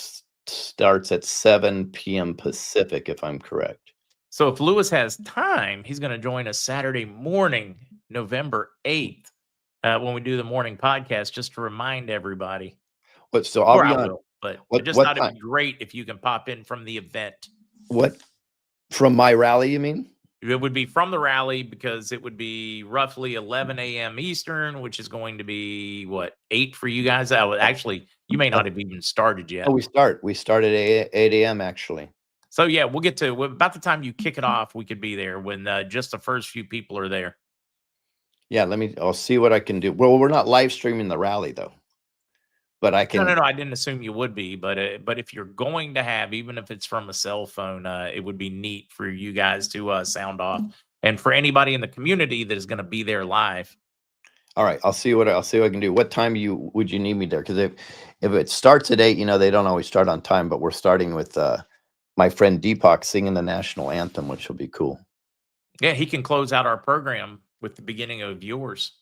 starts at 7 p.m. Pacific, if I'm correct. So if Lewis has time, he's going to join us Saturday morning, November 8th, when we do the morning podcast, just to remind everybody. But so I'll be on. But I just thought it'd be great if you can pop in from the event. What? From my rally, you mean? It would be from the rally, because it would be roughly 11 a.m. Eastern, which is going to be what, 8 for you guys? Actually, you may not have even started yet. Oh, we start at 8 a.m. actually. So yeah, we'll get to about the time you kick it off. We could be there when just the first few people are there. Yeah, I'll see what I can do. Well, we're not live streaming the rally though. But I can. No. I didn't assume you would be, but if you're going to have, even if it's from a cell phone, it would be neat for you guys to sound off, and for anybody in the community that is going to be there live. All right, I'll see what I can do. What time would you need me there? Because if it starts at 8, they don't always start on time. But we're starting with my friend Deepak singing the national anthem, which will be cool. Yeah, he can close out our program with the beginning of yours.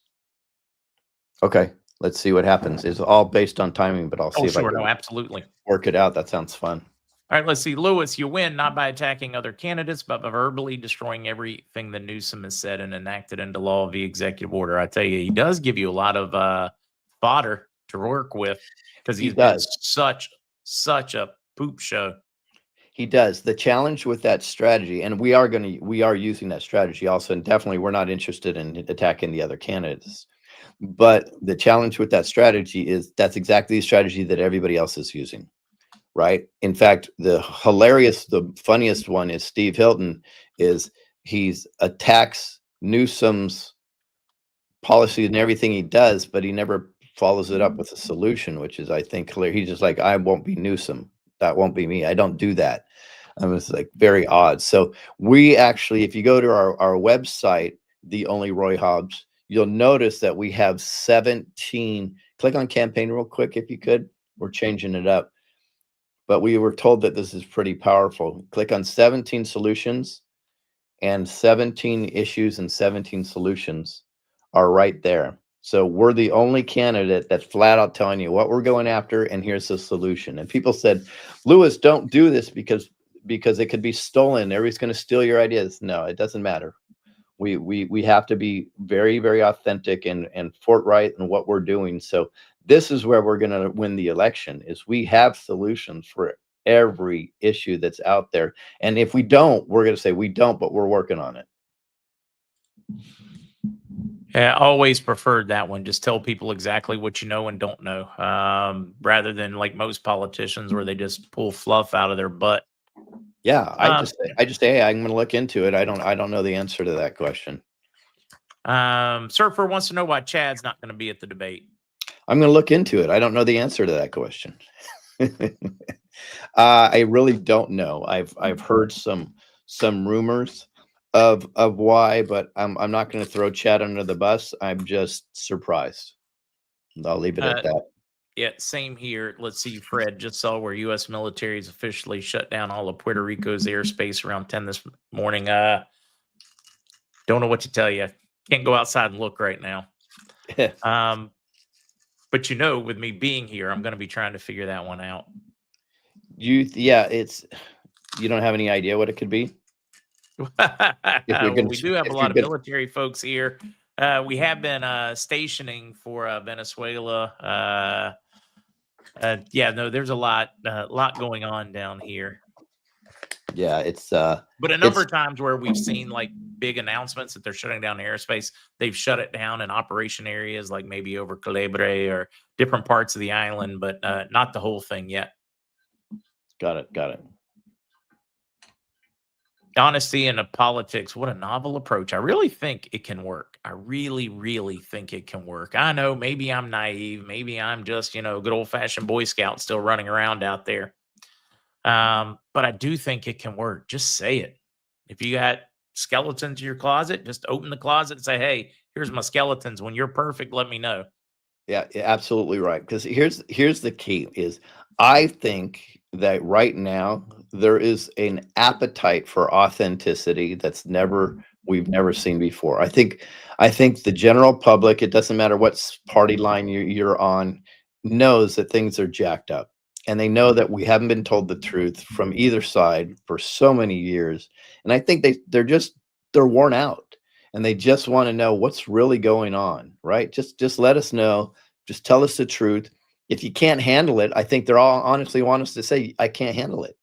Okay. Let's see what happens. It's all based on timing, but I'll see if I can absolutely work it out. That sounds fun. All right, let's see. Lewis, you win not by attacking other candidates, but by verbally destroying everything that Newsom has said and enacted into law via executive order. I tell you, he does give you a lot of fodder to work with, because he's been such a poop show. He does. The challenge with that strategy, and we are using that strategy also, and definitely we're not interested in attacking the other candidates. But the challenge with that strategy is that's exactly the strategy that everybody else is using, right? In fact, the funniest one is Steve Hilton. He's attacks Newsom's policy and everything he does, but he never follows it up with a solution, which is, I think, clear. He's just like, I won't be Newsom. That won't be me. I don't do that. It's like very odd. So we actually, if you go to our website, The Only Roy Hobbs, you'll notice that we have 17. Click on campaign real quick if you could. We're changing it up. But we were told that this is pretty powerful. Click on 17 solutions, and 17 issues and 17 solutions are right there. So we're the only candidate that's flat out telling you what we're going after, and here's the solution. And people said, Lewis, don't do this because it could be stolen. Everybody's going to steal your ideas. No, it doesn't matter. We have to be very, very authentic and forthright in what we're doing. So this is where we're going to win the election, is we have solutions for every issue that's out there. And if we don't, we're going to say we don't, but we're working on it. Yeah, I always preferred that one. Just tell people exactly what you know and don't know, rather than like most politicians where they just pull fluff out of their butt. Yeah, I just say, hey, I'm going to look into it. I don't know the answer to that question. Surfer wants to know why Chad's not going to be at the debate. I'm going to look into it. I don't know the answer to that question. I really don't know. I've heard some rumors of why, but I'm not going to throw Chad under the bus. I'm just surprised. I'll leave it at that. Yeah, same here. Let's see, Fred, just saw where U.S. military has officially shut down all of Puerto Rico's airspace around 10 this morning. Don't know what to tell you. Can't go outside and look right now. But with me being here, I'm going to be trying to figure that one out. You don't have any idea what it could be? If you're Well, going we to, do have a if lot you're of going, military folks here. We have been stationing for Venezuela. Yeah, no, there's a lot going on down here. yeah, But a number of times where we've seen like big announcements that they're shutting down airspace, they've shut it down in operation areas like maybe over Calebre or different parts of the island, but not the whole thing yet. got it. Honesty in the politics, what a novel approach. I really think it can work. I really, really think it can work. I know maybe I'm naive. Maybe I'm just, good old fashioned Boy Scout still running around out there. But I do think it can work. Just say it. If you got skeletons in your closet, just open the closet and say, hey, here's my skeletons. When you're perfect, let me know. Yeah, absolutely right. Because here's the key is I think that right now there is an appetite for authenticity we've never seen before. I think the general public, it doesn't matter what party line you're on, knows that things are jacked up. And they know that we haven't been told the truth from either side for so many years. And I think they're worn out and they just want to know what's really going on, right? Just let us know. Just tell us the truth. If you can't handle it, I think they're all honestly want us to say, I can't handle it,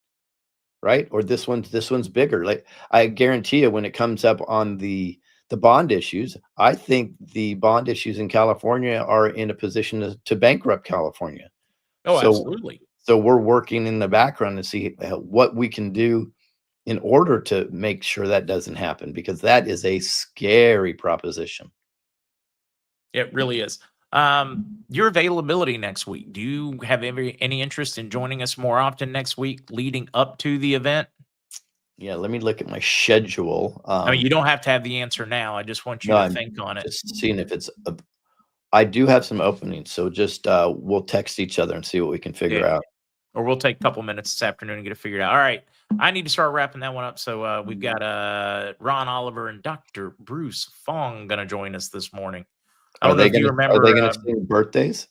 right? Or this one's bigger. Like I guarantee you, when it comes up on the bond issues, I think the bond issues in California are in a position to bankrupt California. Oh, So, absolutely. so we're working in the background to see what we can do in order to make sure that doesn't happen, because that is a scary proposition. It really is. Your availability next week. Do you have any interest in joining us more often next week leading up to the event? Yeah, let me look at my schedule. I mean, you don't have to have the answer now. I just want you No, to I'm think on it. just seeing if I do have some openings, so just we'll text each other and see what we can figure out. Or we'll take a couple minutes this afternoon and get it figured out. All right. I need to start wrapping that one up. So we've got Ron Oliver and Dr. Bruce Fong going to join us this morning. I don't know if you remember. Are they going to sing birthdays?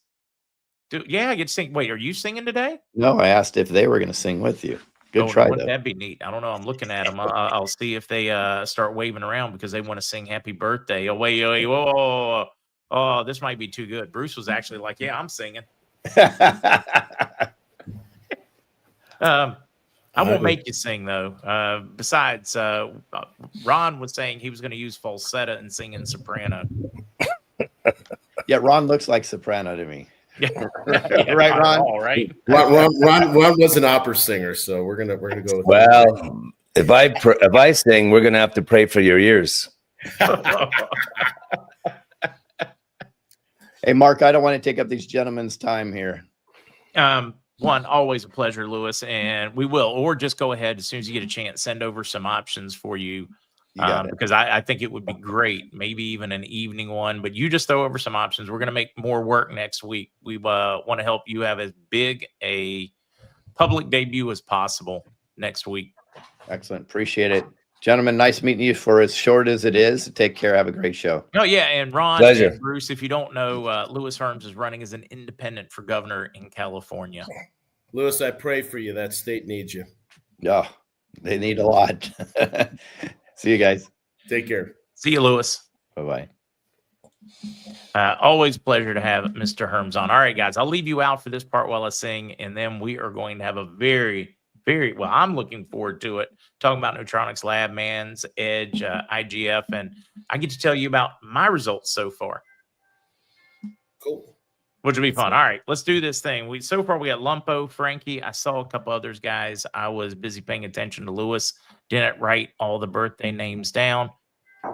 Yeah, I get to sing. Wait, are you singing today? No, I asked if they were going to sing with you. Good try, wouldn't though. that be neat? I don't know. I'm looking at them. I'll see if they start waving around because they want to sing happy birthday. Oh, wait, whoa. Oh, this might be too good. Bruce was actually like, yeah, I'm singing. I won't make you sing, though. Besides, Ron was saying he was going to use falsetto and sing in soprano. Yeah, Ron looks like soprano to me. Yeah, right, Ron. All right. Ron was an opera singer, so we're gonna go with well. If I sing, we're gonna have to pray for your ears. Hey, Mark, I don't want to take up these gentlemen's time here. One, always a pleasure, Lewis, and we will, or just go ahead as soon as you get a chance, send over some options for you. Because I think it would be great, maybe even an evening one, but you just throw over some options. We're going to make more work next week. We want to help you have as big a public debut as possible next week. Excellent. Appreciate it. Gentlemen, nice meeting you for as short as it is. Take care. Have a great show. Oh, yeah. And Ron Pleasure. And Bruce, if you don't know, Lewis Herms is running as an independent for governor in California. Lewis, I pray for you. That state needs you. Yeah, they need a lot. See you guys. Take care. See you, Lewis. Bye-bye. Always a pleasure to have Mr. Herms on. All right, guys, I'll leave you out for this part while I sing, and then we are going to have a very, very, well, I'm looking forward to it, talking about Neutronics Lab, MarkZ, IGF, and I get to tell you about my results so far. Cool. Which will be fun. All right, let's do this thing. So far we got Lumpo, Frankie. I saw a couple others, guys. I was busy paying attention to Lewis. Didn't write all the birthday names down.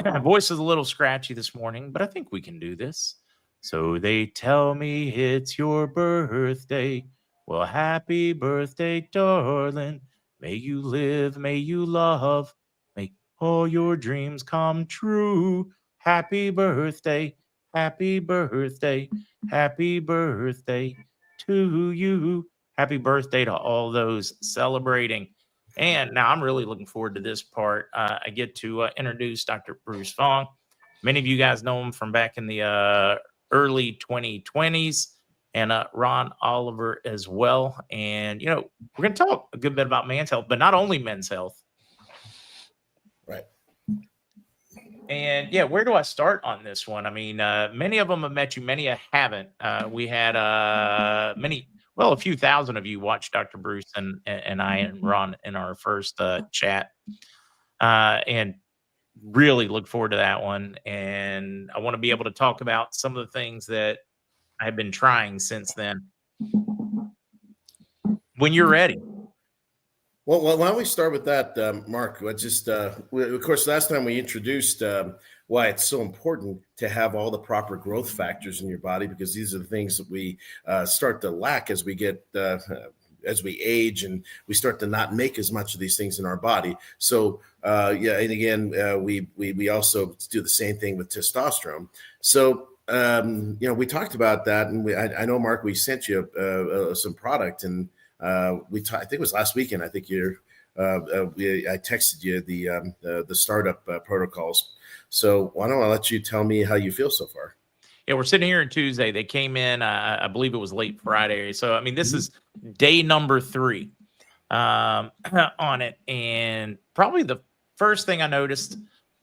My voice is a little scratchy this morning, but I think we can do this. So they tell me it's your birthday. Well, happy birthday, darling. May you live, may you love. May all your dreams come true. Happy birthday, happy birthday, happy birthday to you. Happy birthday to all those celebrating. And now I'm really looking forward to this part. I get to introduce Dr. Bruce Fong. Many of you guys know him from back in the early 2020s, and Ron Oliver as well. And, we're going to talk a good bit about men's health, but not only men's health. Right. And yeah, where do I start on this one? I mean, many of them have met you, many haven't. We had a few thousand of you watched Dr. Bruce and I and Ron in our first chat, and really look forward to that one. And I want to be able to talk about some of the things that I've been trying since then. When you're ready. Well, why don't we start with that, Mark? Let's just, of course, last time we introduced why it's so important to have all the proper growth factors in your body, because these are the things that we start to lack as we get as we age, and we start to not make as much of these things in our body. So, yeah, and again, we also do the same thing with testosterone. So, we talked about that, and I know, Mark, we sent you some product, and I think it was last weekend. I think I texted you the startup protocols. So why don't I let you tell me how you feel so far? Yeah, we're sitting here on Tuesday. They came in, I believe it was late Friday. So, I mean, this is day number 3 on it. And probably the first thing I noticed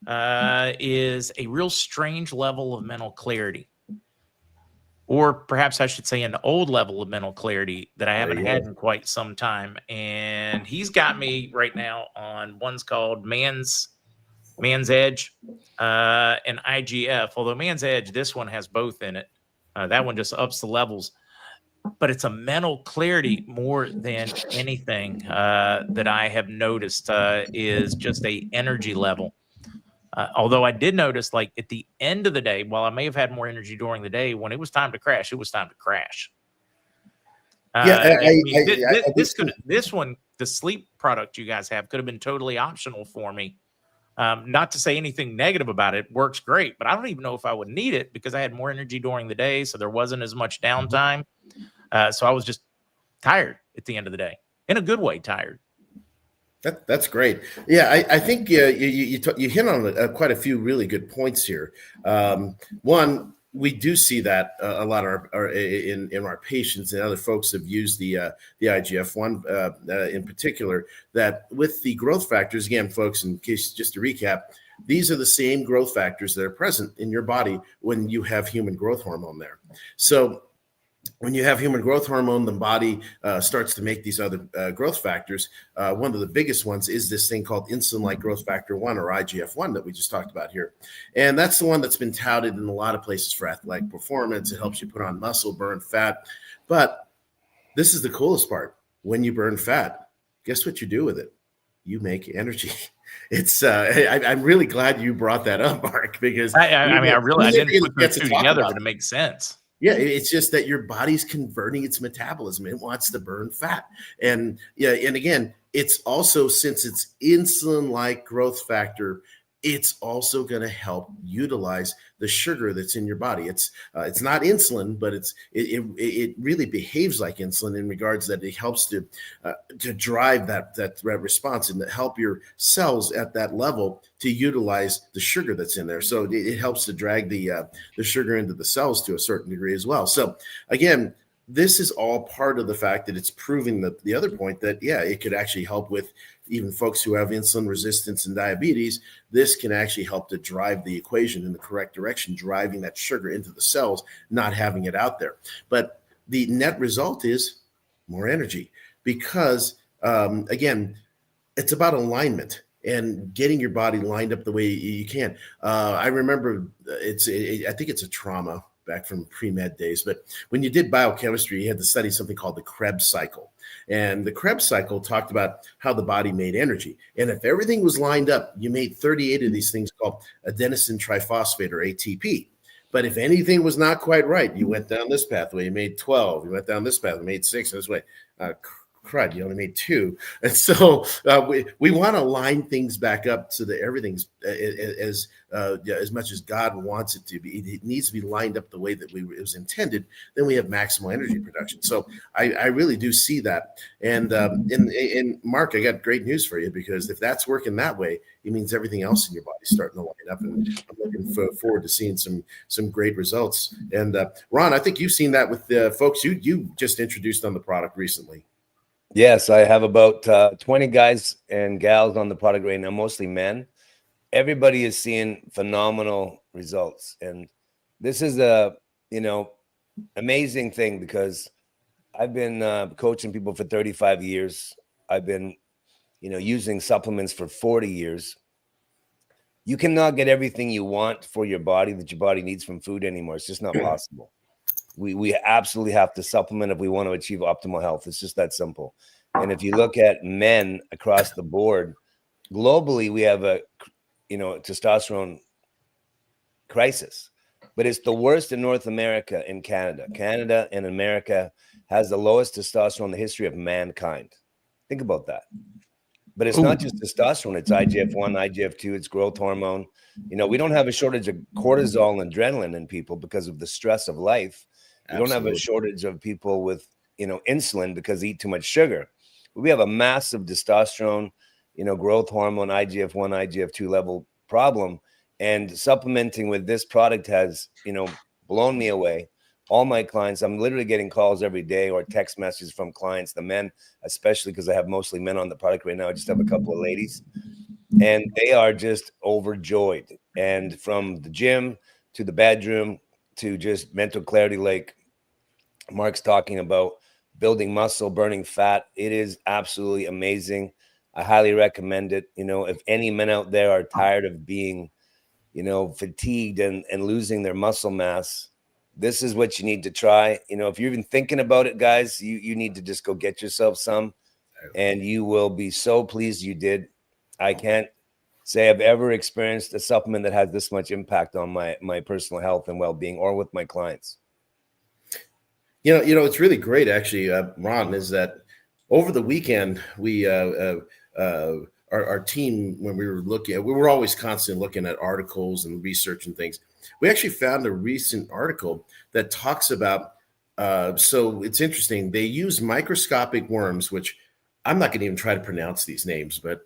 is a real strange level of mental clarity. Or perhaps I should say an old level of mental clarity that I haven't had in quite some time. And he's got me right now on one's called MarkZ and IGF. Although MarkZ Edge, this one has both in it. That one just ups the levels. But it's a mental clarity more than anything that I have noticed is just a energy level. Although I did notice, like at the end of the day, while I may have had more energy during the day, when it was time to crash, it was time to crash. This one, the sleep product you guys have, could have been totally optional for me. Not to say anything negative about it, works great, but I don't even know if I would need it because I had more energy during the day, so there wasn't as much downtime. So I was just tired at the end of the day, in a good way, tired. That's great. Yeah, I think you hit on quite a few really good points here. One, we do see that a lot in our patients, and other folks have used the IGF-1 in particular, that with the growth factors, again, folks, in case just to recap, these are the same growth factors that are present in your body when you have human growth hormone there. So when you have human growth hormone, the body starts to make these other growth factors. One of the biggest ones is this thing called insulin-like growth factor 1, or IGF-1, that we just talked about here. And that's the one that's been touted in a lot of places for athletic performance. It helps you put on muscle, burn fat. But this is the coolest part. When you burn fat, guess what you do with it? You make energy. It's I'm really glad you brought that up, Mark, because I didn't put those two together, but it makes sense. Yeah, it's just that your body's converting its metabolism. It wants to burn fat. And again, it's also, since it's insulin-like growth factor, it's also going to help utilize the sugar that's in your body. It's not insulin, but it really behaves like insulin in regards that it helps to drive that response and to help your cells at that level to utilize the sugar that's in there. So it helps to drag the sugar into the cells to a certain degree as well. So again, this is all part of the fact that it's proving that the other point that, yeah, it could actually help with even folks who have insulin resistance and diabetes. This can actually help to drive the equation in the correct direction, driving that sugar into the cells, not having it out there. But the net result is more energy because, again, it's about alignment and getting your body lined up the way you can. I remember I think it's a trauma back from pre-med days, but when you did biochemistry, you had to study something called the Krebs cycle. And the Krebs cycle talked about how the body made energy. And if everything was lined up, you made 38 of these things called adenosine triphosphate, or ATP. But if anything was not quite right, you went down this pathway, you made 12. You went down this pathway, made 6. This way. Crud, you only made 2. And so we want to line things back up so that everything's as much as God wants it to be. It needs to be lined up the way that it was intended. Then we have maximal energy production. So I really do see that. And in Mark, I got great news for you, because if that's working that way, it means everything else in your body's starting to line up. And I'm looking forward to seeing some great results. And Ron, I think you've seen that with the folks you just introduced on the product recently. Yes, I have about 20 guys and gals on the product right now, mostly men. everybody is seeing phenomenal results. And this is a, amazing thing, because I've been coaching people for 35 years. I've been, using supplements for 40 years. You cannot get everything you want for your body that your body needs from food anymore. It's just not possible. We absolutely have to supplement if we want to achieve optimal health. It's just that simple. And if you look at men across the board, globally, we have a, testosterone crisis, but it's the worst in North America and Canada. Canada and America has the lowest testosterone in the history of mankind. Think about that. But it's not just testosterone. It's IGF-1, IGF-2, it's growth hormone. We don't have a shortage of cortisol and adrenaline in people because of the stress of life. We don't have a shortage of people with, insulin because they eat too much sugar. We have a massive testosterone, growth hormone, IGF-1, IGF-2 level problem. And supplementing with this product has, blown me away. All my clients, I'm literally getting calls every day or text messages from clients, the men, especially because I have mostly men on the product right now. I just have a couple of ladies, and they are just overjoyed. And from the gym to the bedroom to just mental clarity, like Mark's talking about, building muscle, burning fat, it is absolutely amazing. I highly recommend it. If any men out there are tired of being, fatigued and losing their muscle mass, this is what you need to try. If you're even thinking about it, guys, you need to just go get yourself some, and you will be so pleased you did. I can't say I've ever experienced a supplement that has this much impact on my personal health and well-being, or with my clients. It's really great, actually, Ron, is that over the weekend, we, our team, when we were looking, we were always constantly looking at articles and research and things. We actually found a recent article that talks about, so it's interesting. They use microscopic worms, which I'm not going to even try to pronounce these names, but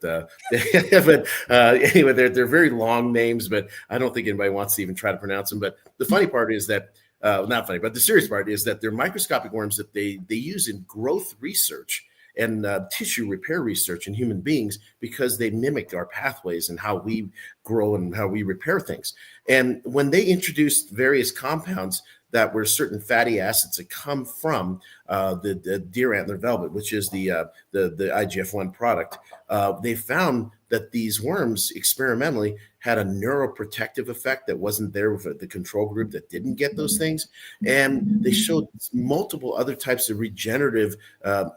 anyway, they're very long names, but I don't think anybody wants to even try to pronounce them. But the funny part is that, not funny, but the serious part is that they're microscopic worms that they use in growth research and tissue repair research in human beings, because they mimic our pathways and how we grow and how we repair things. And when they introduced various compounds that were certain fatty acids that come from the deer antler velvet, which is the IGF-1 product, they found that these worms experimentally had a neuroprotective effect that wasn't there with the control group that didn't get those things. And they showed multiple other types of regenerative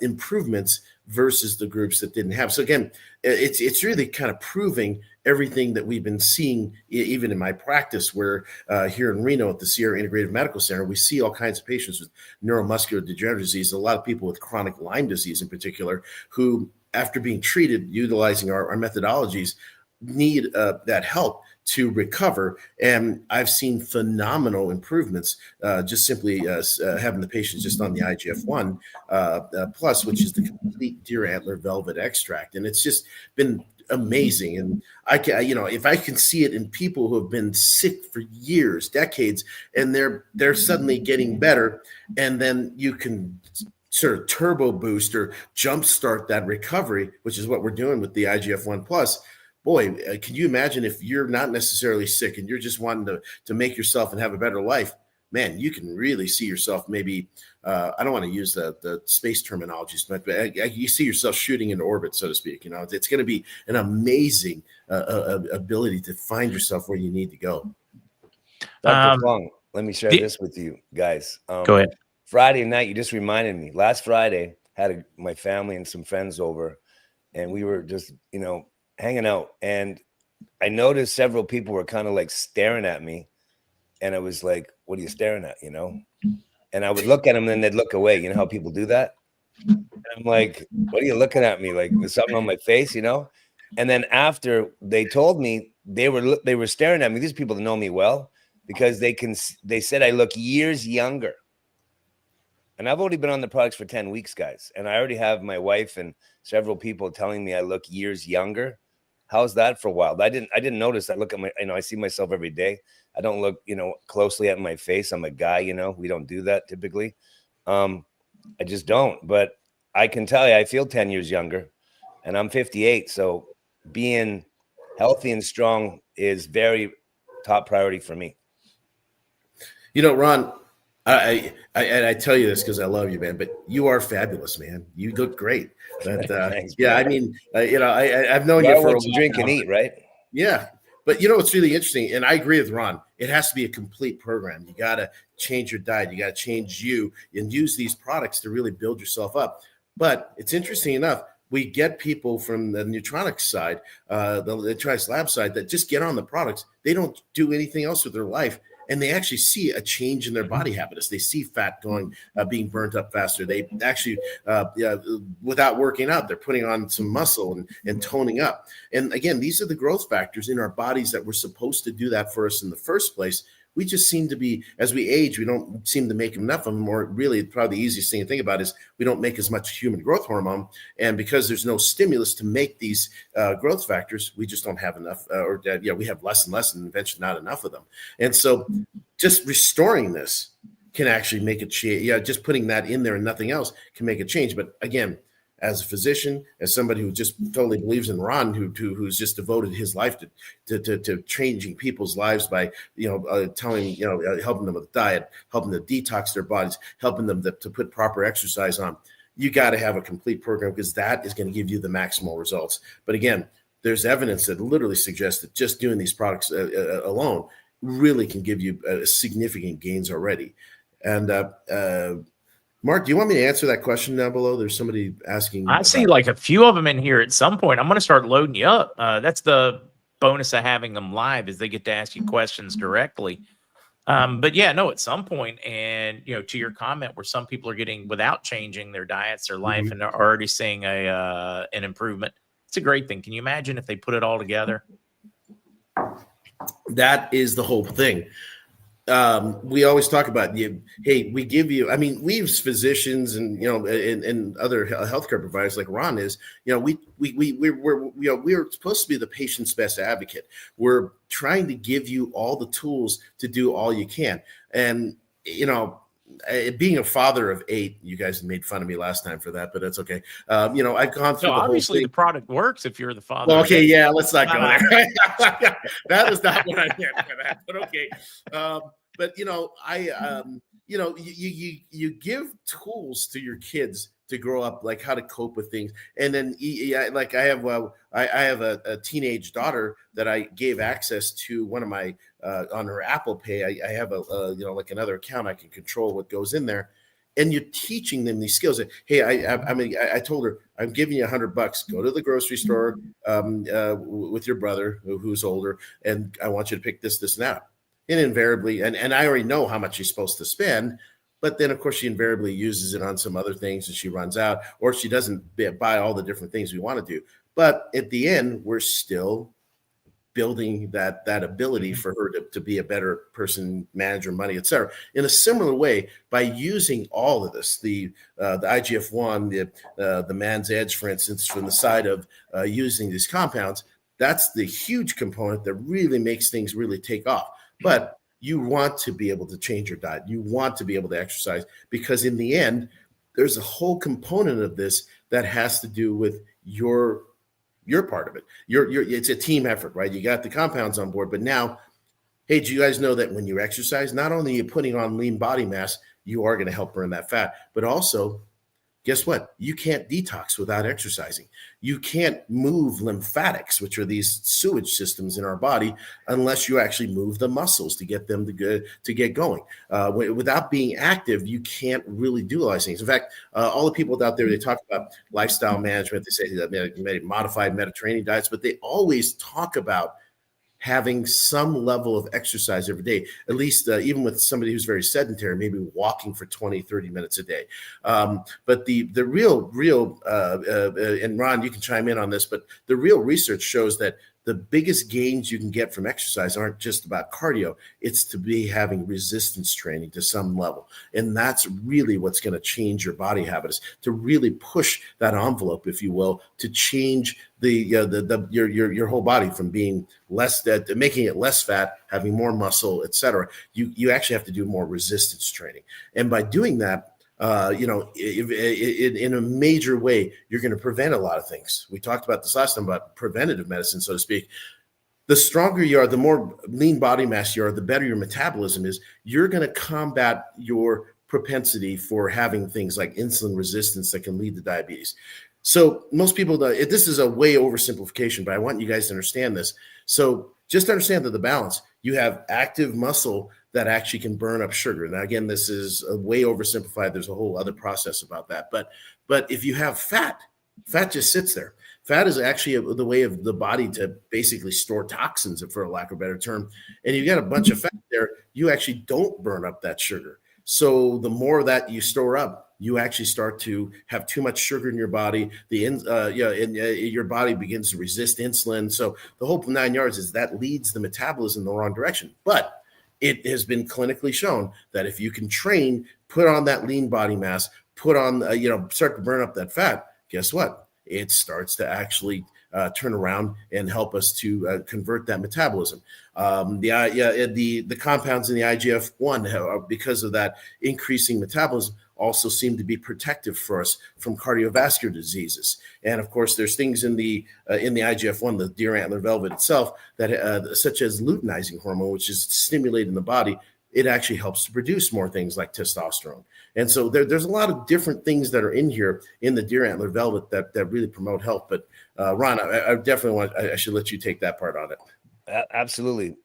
improvements versus the groups that didn't have. So again, it's really kind of proving everything that we've been seeing, even in my practice, where here in Reno at the Sierra Integrative Medical Center, we see all kinds of patients with neuromuscular degenerative disease, a lot of people with chronic Lyme disease in particular, who, after being treated utilizing our methodologies, need that help to recover. And I've seen phenomenal improvements just simply having the patients just on the IGF-1 plus, which is the complete deer antler velvet extract. And it's just been amazing. And I can, if I can see it in people who have been sick for years, decades, and they're suddenly getting better, and then you can sort of turbo boost or jumpstart that recovery, which is what we're doing with the IGF-1 plus. Boy, can you imagine if you're not necessarily sick and you're just wanting to make yourself and have a better life? Man, you can really see yourself maybe, I don't want to use the space terminologies, but you see yourself shooting into orbit, so to speak. It's going to be an amazing ability to find yourself where you need to go. Dr. Fong, let me share this with you guys. Go ahead. Friday night, you just reminded me. Last Friday, had my family and some friends over, and we were just, hanging out. And I noticed several people were kind of like staring at me. And I was like, what are you staring at, And I would look at them and then they'd look away. You know how people do that? And I'm like, what are you looking at me? Like, there's something on my face, And then after they told me, they were staring at me. These people know me well, because they said I look years younger. And I've only been on the products for 10 weeks, guys. And I already have my wife and several people telling me I look years younger. How's that for a while? I didn't notice. I look at I see myself every day. I don't look, closely at my face. I'm a guy, we don't do that typically. I just don't, but I can tell you, I feel 10 years younger, and I'm 58. So being healthy and strong is very top priority for me. You know, Ron, I tell you this because I love you, man. But you are fabulous, man. You look great. But Thanks, yeah, bro. I mean, I've known You you are for a what you while drink now. and eat, right? Yeah. But you know what's really interesting, and I agree with Ron, it has to be a complete program. You got to change your diet. You got to change you and use these products to really build yourself up. But it's interesting enough, we get people from the Nutronics side, the Trice Lab side, that just get on the products. They don't do anything else with their life. And they actually see a change in their body habitus. They see fat going, being burnt up faster. They actually, without working out, they're putting on some muscle and toning up. And again, these are the growth factors in our bodies that were supposed to do that for us in the first place. We just seem to be, as we age, we don't seem to make enough of them. Or really, probably the easiest thing to think about is we don't make as much human growth hormone. And because there's no stimulus to make these growth factors, we just don't have enough, we have less and less, and eventually not enough of them. And so just restoring this can actually make a change. Yeah, just putting that in there and nothing else can make a change. But again, as a physician, as somebody who just totally believes in Ron, who's just devoted his life to changing people's lives by telling helping them with diet, helping them detox their bodies, helping them to put proper exercise on. You got to have a complete program because that is going to give you the maximal results. But again, there's evidence that literally suggests that just doing these products alone really can give you significant gains already. And Mark, do you want me to answer that question down below? There's somebody asking. I see like a few of them in here. At some point, I'm going to start loading you up. That's the bonus of having them live, is they get to ask you questions directly. But yeah, no, at some point, and to your comment, where some people are getting, without changing their diets, their life, and they're already seeing an improvement. It's a great thing. Can you imagine if they put it all together? That is the whole thing. We always talk about hey, we give you, I mean, we as physicians and and other healthcare providers like Ron is, we're supposed to be the patient's best advocate. We're trying to give you all the tools to do all you can. And being a father of 8, you guys made fun of me last time for that, but that's okay. I've gone through obviously the the product works if you're the father. Well, okay, yeah, let's not go there. That is not what I meant for that, but okay. But you give tools to your kids to grow up, like how to cope with things, and then like I have a teenage daughter that I gave access to one of my on her Apple Pay. I have like another account I can control what goes in there. And you're teaching them these skills. Hey, I told her, I'm giving you $100. Go to the grocery store with your brother who's older, and I want you to pick this, and that. And invariably, and I already know how much she's supposed to spend, but then of course she invariably uses it on some other things, and she runs out, or she doesn't buy all the different things we want to do. But at the end, we're still building that ability for her to be a better person, manage her money, et cetera. In a similar way, by using all of this, the IGF-1, the Man's Edge, for instance, from the side of using these compounds, that's the huge component that really makes things really take off. But you want to be able to change your diet. You want to be able to exercise, because in the end, there's a whole component of this that has to do with your part of it. It's a team effort, right? You got the compounds on board, but now, hey, do you guys know that when you exercise, not only are you putting on lean body mass, you are going to help burn that fat, but also, guess what? You can't detox without exercising. You can't move lymphatics, which are these sewage systems in our body, unless you actually move the muscles to get them to get going. Without being active, you can't really do all these things. In fact, all the people out there, they talk about lifestyle management. They say that modified Mediterranean diets, but they always talk about having some level of exercise every day, at least even with somebody who's very sedentary, maybe walking for 20, 30 minutes a day. But the real, and Ron, you can chime in on this, but the real research shows that the biggest gains you can get from exercise aren't just about cardio. It's to be having resistance training to some level. And that's really what's going to change your body habits, to really push that envelope, if you will, to change your whole body from being less, making it less fat, having more muscle, et cetera. You actually have to do more resistance training. And by doing that, in a major way, you're going to prevent a lot of things. We talked about this last time about preventative medicine, so to speak. the stronger you are, the more lean body mass you are, the better your metabolism is. You're going to combat your propensity for having things like insulin resistance that can lead to diabetes. So most people, this is a way oversimplification, but I want you guys to understand this. So just understand that the balance, you have active muscle that actually can burn up sugar. Now, again, this is a way oversimplified. There's a whole other process about that. But if you have fat just sits there. Fat is actually the way of the body to basically store toxins, for a lack of a better term. And you got a bunch of fat there, you actually don't burn up that sugar. So the more that you store up, you actually start to have too much sugar in your body. Your body begins to resist insulin. So the whole 9 yards is that leads the metabolism in the wrong direction. But it has been clinically shown that if you can train, put on that lean body mass, put on, start to burn up that fat, guess what? It starts to actually turn around and help us to convert that metabolism. The compounds in the IGF-1, because of that increasing metabolism, also seem to be protective for us from cardiovascular diseases. And of course, there's things in the IGF-1, the deer antler velvet itself, that such as luteinizing hormone, which is stimulating the body. It actually helps to produce more things like testosterone. And so there's a lot of different things that are in here in the deer antler velvet that really promote health. But Ron, I definitely I should let you take that part on it. Absolutely,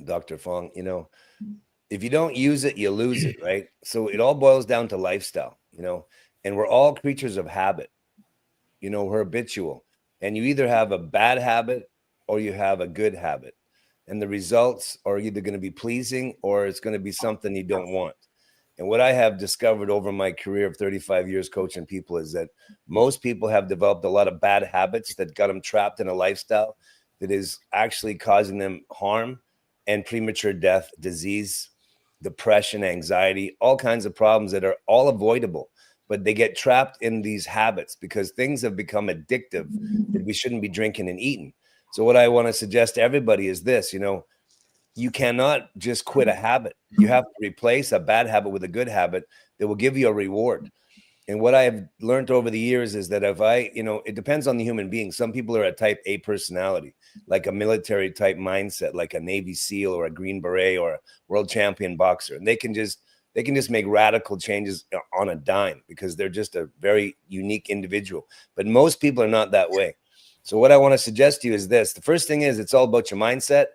Dr. Fong. If you don't use it, you lose it, right? So it all boils down to lifestyle, and we're all creatures of habit. We're habitual, and you either have a bad habit or you have a good habit. And the results are either going to be pleasing or it's going to be something you don't want. And what I have discovered over my career of 35 years coaching people is that most people have developed a lot of bad habits that got them trapped in a lifestyle that is actually causing them harm and premature death, disease, depression, anxiety, all kinds of problems that are all avoidable. But they get trapped in these habits because things have become addictive that we shouldn't be drinking and eating. So what I want to suggest to everybody is this, you cannot just quit a habit. You have to replace a bad habit with a good habit that will give you a reward. And what I've learned over the years is that if it depends on the human being. Some people are a type A personality, like a military type mindset, like a Navy SEAL or a Green Beret or a world champion boxer. And they can just make radical changes on a dime because they're just a very unique individual. But most people are not that way. So what I want to suggest to you is this. The first thing is it's all about your mindset.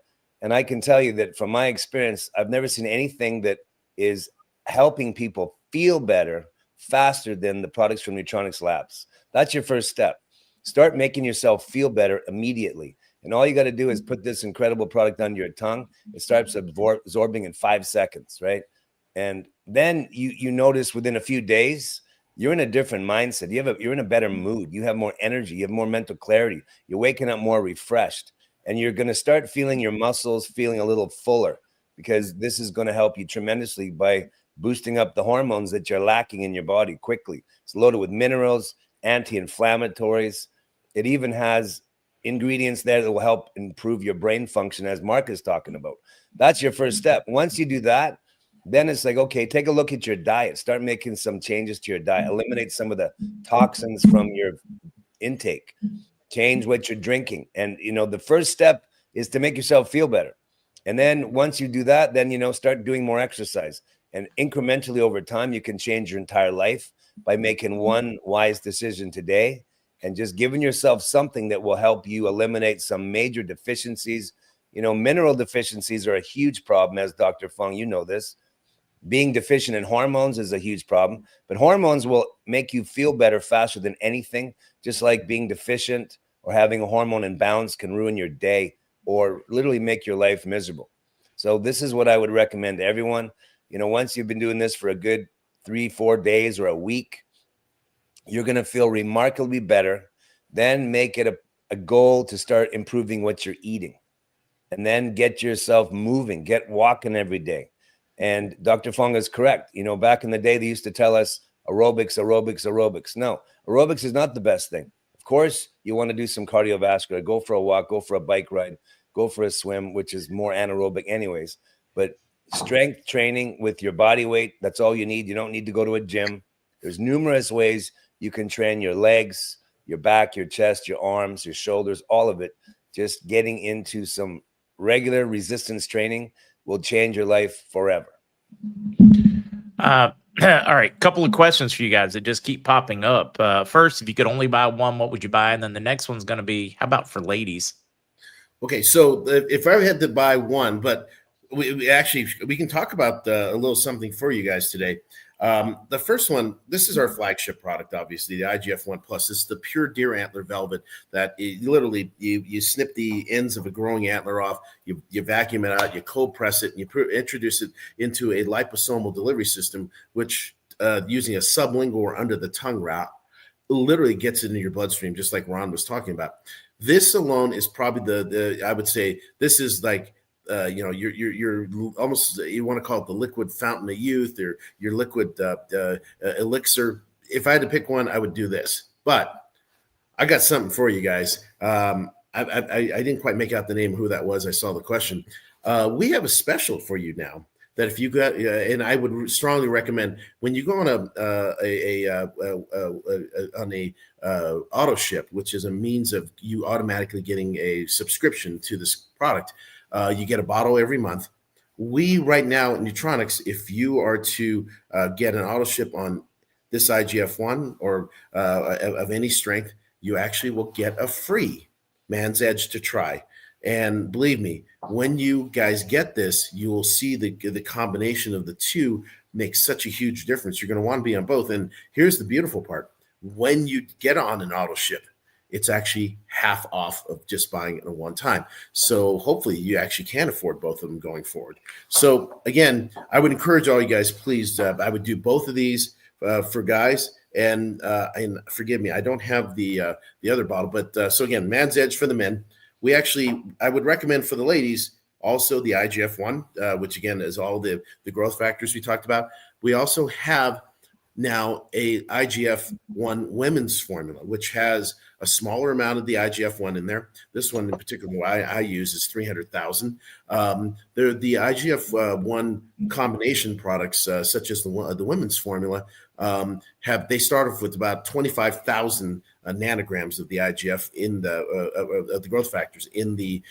And I can tell you that from my experience, I've never seen anything that is helping people feel better faster than the products from Nutronics Labs. That's your first step. Start making yourself feel better immediately. And all you got to do is put this incredible product under your tongue. It starts absorbing in 5 seconds, right? And then you notice within a few days, you're in a different mindset. You're in a better mood. You have more energy. You have more mental clarity. You're waking up more refreshed. And you're going to start feeling your muscles feeling a little fuller because this is going to help you tremendously by boosting up the hormones that you're lacking in your body quickly. It's loaded with minerals, anti-inflammatories. It even has ingredients there that will help improve your brain function, as Mark is talking about. That's your first step. Once you do that, then it's like, okay, take a look at your diet. Start making some changes to your diet. Eliminate some of the toxins from your intake. Change what you're drinking. And, the first step is to make yourself feel better. And then once you do that, then, start doing more exercise. And incrementally over time, you can change your entire life by making one wise decision today and just giving yourself something that will help you eliminate some major deficiencies. Mineral deficiencies are a huge problem, as Dr. Fong, this. Being deficient in hormones is a huge problem, but hormones will make you feel better faster than anything, just like being deficient or having a hormone imbalance can ruin your day or literally make your life miserable. So this is what I would recommend to everyone. Once you've been doing this for a good 3-4 days or a week, you're going to feel remarkably better. Then make it a goal to start improving what you're eating and then get yourself moving, get walking every day. And Dr. Fong is correct. Back in the day, they used to tell us aerobics, aerobics, aerobics. No, aerobics is not the best thing. Of course, you want to do some cardiovascular, go for a walk, go for a bike ride, go for a swim, which is more anaerobic anyways. But strength training with your body weight, that's all you need. You don't need to go to a gym. There's numerous ways you can train your legs, your back, your chest, your arms, your shoulders, all of it. just getting into some regular resistance training will change your life forever. All right, couple of questions for you guys that just keep popping up. First, if you could only buy one, what would you buy? And then the next one's going to be, how about for ladies? Okay, so if I had to buy one, but we can talk about a little something for you guys today. The first one, this is our flagship product, obviously, the IGF-1 Plus. This is the pure deer antler velvet that literally you snip the ends of a growing antler off, you vacuum it out, you cold press it, and you introduce it into a liposomal delivery system, which using a sublingual or under the tongue route, literally gets it into your bloodstream, just like Ron was talking about. This alone is probably the I would say this is like you're almost, you want to call it the liquid fountain of youth, or your liquid elixir. If I had to pick one, I would do this. But I got something for you guys. I didn't quite make out the name of who that was. I saw the question. We have a special for you now. That if you got, and I would strongly recommend when you go on a auto ship, which is a means of you automatically getting a subscription to this product. You get a bottle every month. We right now at Nutronics, if you are to get an auto ship on this IGF-1 or of any strength, you actually will get a free Man's Edge to try. And believe me, when you guys get this, you will see the combination of the two makes such a huge difference. You're going to want to be on both. And here's the beautiful part. When you get on an auto ship, it's actually half off of just buying it at one time. So hopefully you actually can afford both of them going forward. So again, I would encourage all you guys, please, I would do both of these for guys. And forgive me, I don't have the other bottle. But so again, Man's Edge for the men. I would recommend for the ladies also the IGF-1, which again is all the growth factors we talked about. We also have now a IGF-1 women's formula, which has a smaller amount of the IGF-1 in there. This one in particular, I use is 300,000. The IGF-1 combination products, such as the women's formula, they start off with about 25,000 nanograms of the IGF in the growth factors in the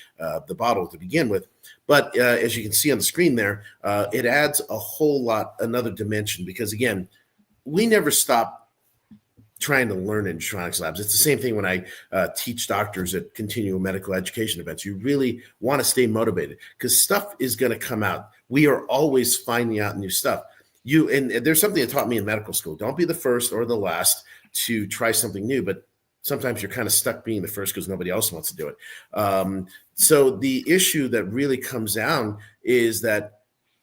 bottle to begin with. But as you can see on the screen there, it adds a whole lot, another dimension, because again, we never stop trying to learn in Nutronics labs. It's the same thing when I teach doctors at continuing medical education events. You really want to stay motivated because stuff is going to come out. We are always finding out new stuff. And there's something that taught me in medical school. Don't be the first or the last to try something new, but sometimes you're kind of stuck being the first because nobody else wants to do it. So the issue that really comes down is that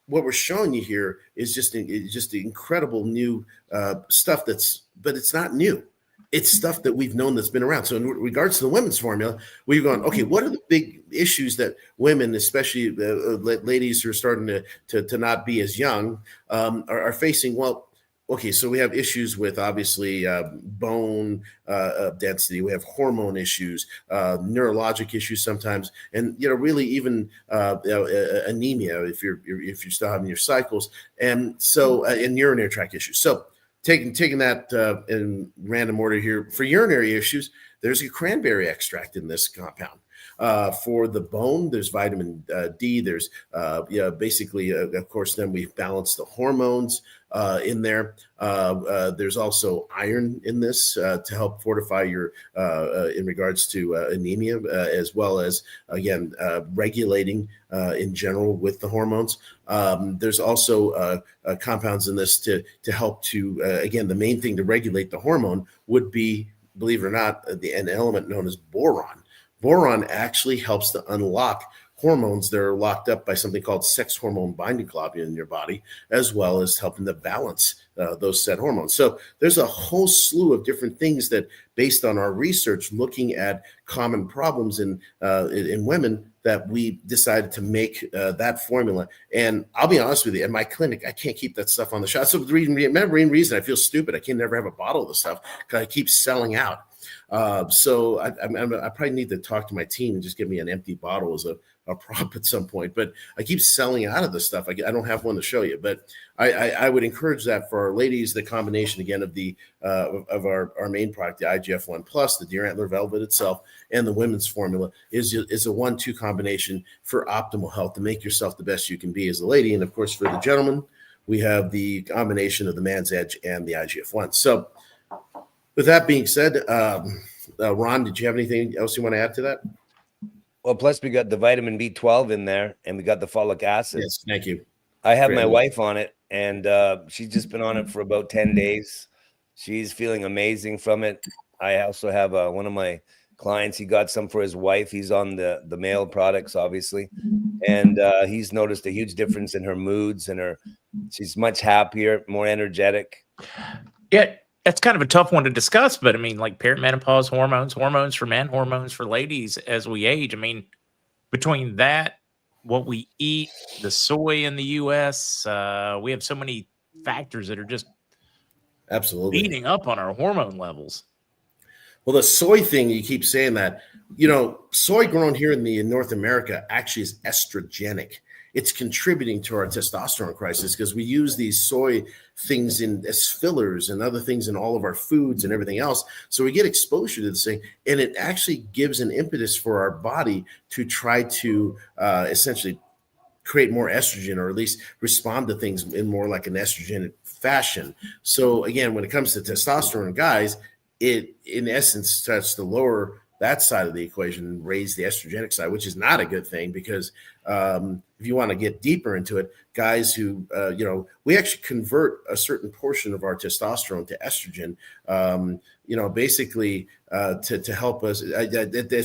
what we're showing you here is just the incredible new stuff but it's not new. It's stuff that we've known that's been around. So in regards to the women's formula, we've gone, okay, what are the big issues that women, especially ladies who are starting to not be as young, are facing? Well, okay, so we have issues with obviously bone density. We have hormone issues, neurologic issues sometimes, and really even anemia if you're still having your cycles, and so and urinary tract issues. So taking that in random order here for urinary issues, there's a cranberry extract in this compound. For the bone, there's vitamin D. There's basically, of course, then we balance the hormones in there. There's also iron in this to help fortify your in regards to anemia, as well as again regulating in general with the hormones. There's also compounds in this to help to again, the main thing to regulate the hormone would be, believe it or not, an element known as boron. Boron actually helps to unlock hormones that are locked up by something called sex hormone binding globulin in your body, as well as helping to balance those said hormones. So there's a whole slew of different things that, based on our research, looking at common problems in women, that we decided to make that formula. And I'll be honest with you, in my clinic, I can't keep that stuff on the shelf. So the main reason I feel stupid, I can never have a bottle of the stuff because I keep selling out. So I probably need to talk to my team and just give me an empty bottle as a prop at some point. But I keep selling out of this stuff. I don't have one to show you, but I would encourage that for our ladies. The combination again of the of our main product, the IGF-1 Plus, the Deer Antler Velvet itself, and the women's formula is a 1-2 combination for optimal health to make yourself the best you can be as a lady. And of course, for the gentleman, we have the combination of the Man's Edge and the IGF-1. So with that being said, Ron, did you have anything else you want to add to that? Well, plus we got the vitamin B12 in there, and we got the folic acid. Yes, thank you. I have my wife on it, and she's just been on it for about 10 days. She's feeling amazing from it. I also have one of my clients. He got some for his wife. He's on the male products, obviously, and he's noticed a huge difference in her moods and she's much happier, more energetic. Yeah. That's kind of a tough one to discuss, but I mean, like perimenopause hormones for men, hormones for ladies as we age. I mean, between that, what we eat, the soy in the U.S., we have so many factors that are just absolutely beating up on our hormone levels. Well, the soy thing, you keep saying that, soy grown here in North America actually is estrogenic. It's contributing to our testosterone crisis because we use these soy things as fillers and other things in all of our foods and everything else. So we get exposure to this thing, and it actually gives an impetus for our body to try to essentially create more estrogen, or at least respond to things in more like an estrogen fashion. So again, when it comes to testosterone, guys, it in essence starts to lower that side of the equation and raise the estrogenic side, which is not a good thing because if you want to get deeper into it, guys who, we actually convert a certain portion of our testosterone to estrogen, basically to help us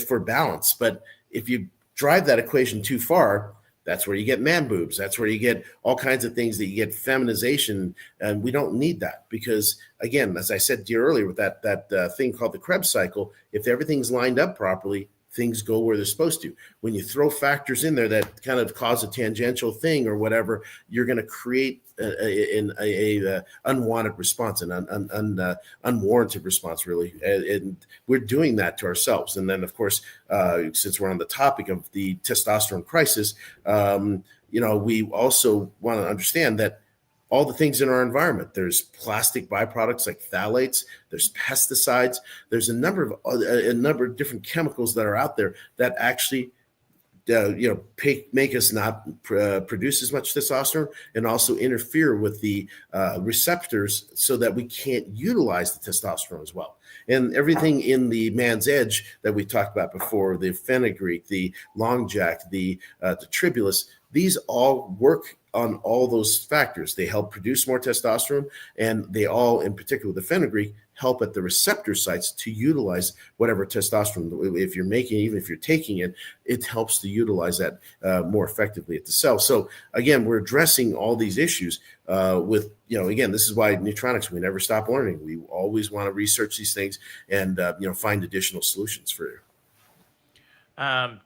for balance. But if you drive that equation too far, that's where you get man boobs. That's where you get all kinds of things that you get feminization. And we don't need that because, again, as I said to you earlier with that thing called the Krebs cycle, if everything's lined up properly, things go where they're supposed to. When you throw factors in there that kind of cause a tangential thing or whatever, you're going to create a unwanted response, an unwarranted response, really. And we're doing that to ourselves. And then, of course, since we're on the topic of the testosterone crisis, we also want to understand that all the things in our environment, there's plastic byproducts like phthalates, there's pesticides, there's a number of different chemicals that are out there that actually make us not produce as much testosterone and also interfere with the receptors so that we can't utilize the testosterone as well. And everything in the Man's Edge that we talked about before, the fenugreek, the long jack, the tribulus, these all work on all those factors. They help produce more testosterone, and they all, in particular the fenugreek, help at the receptor sites to utilize whatever testosterone. If you're making, even if you're taking it, it helps to utilize that more effectively at the cell. So again, we're addressing all these issues with, again, this is why Nutronics, we never stop learning. We always want to research these things and, find additional solutions for you.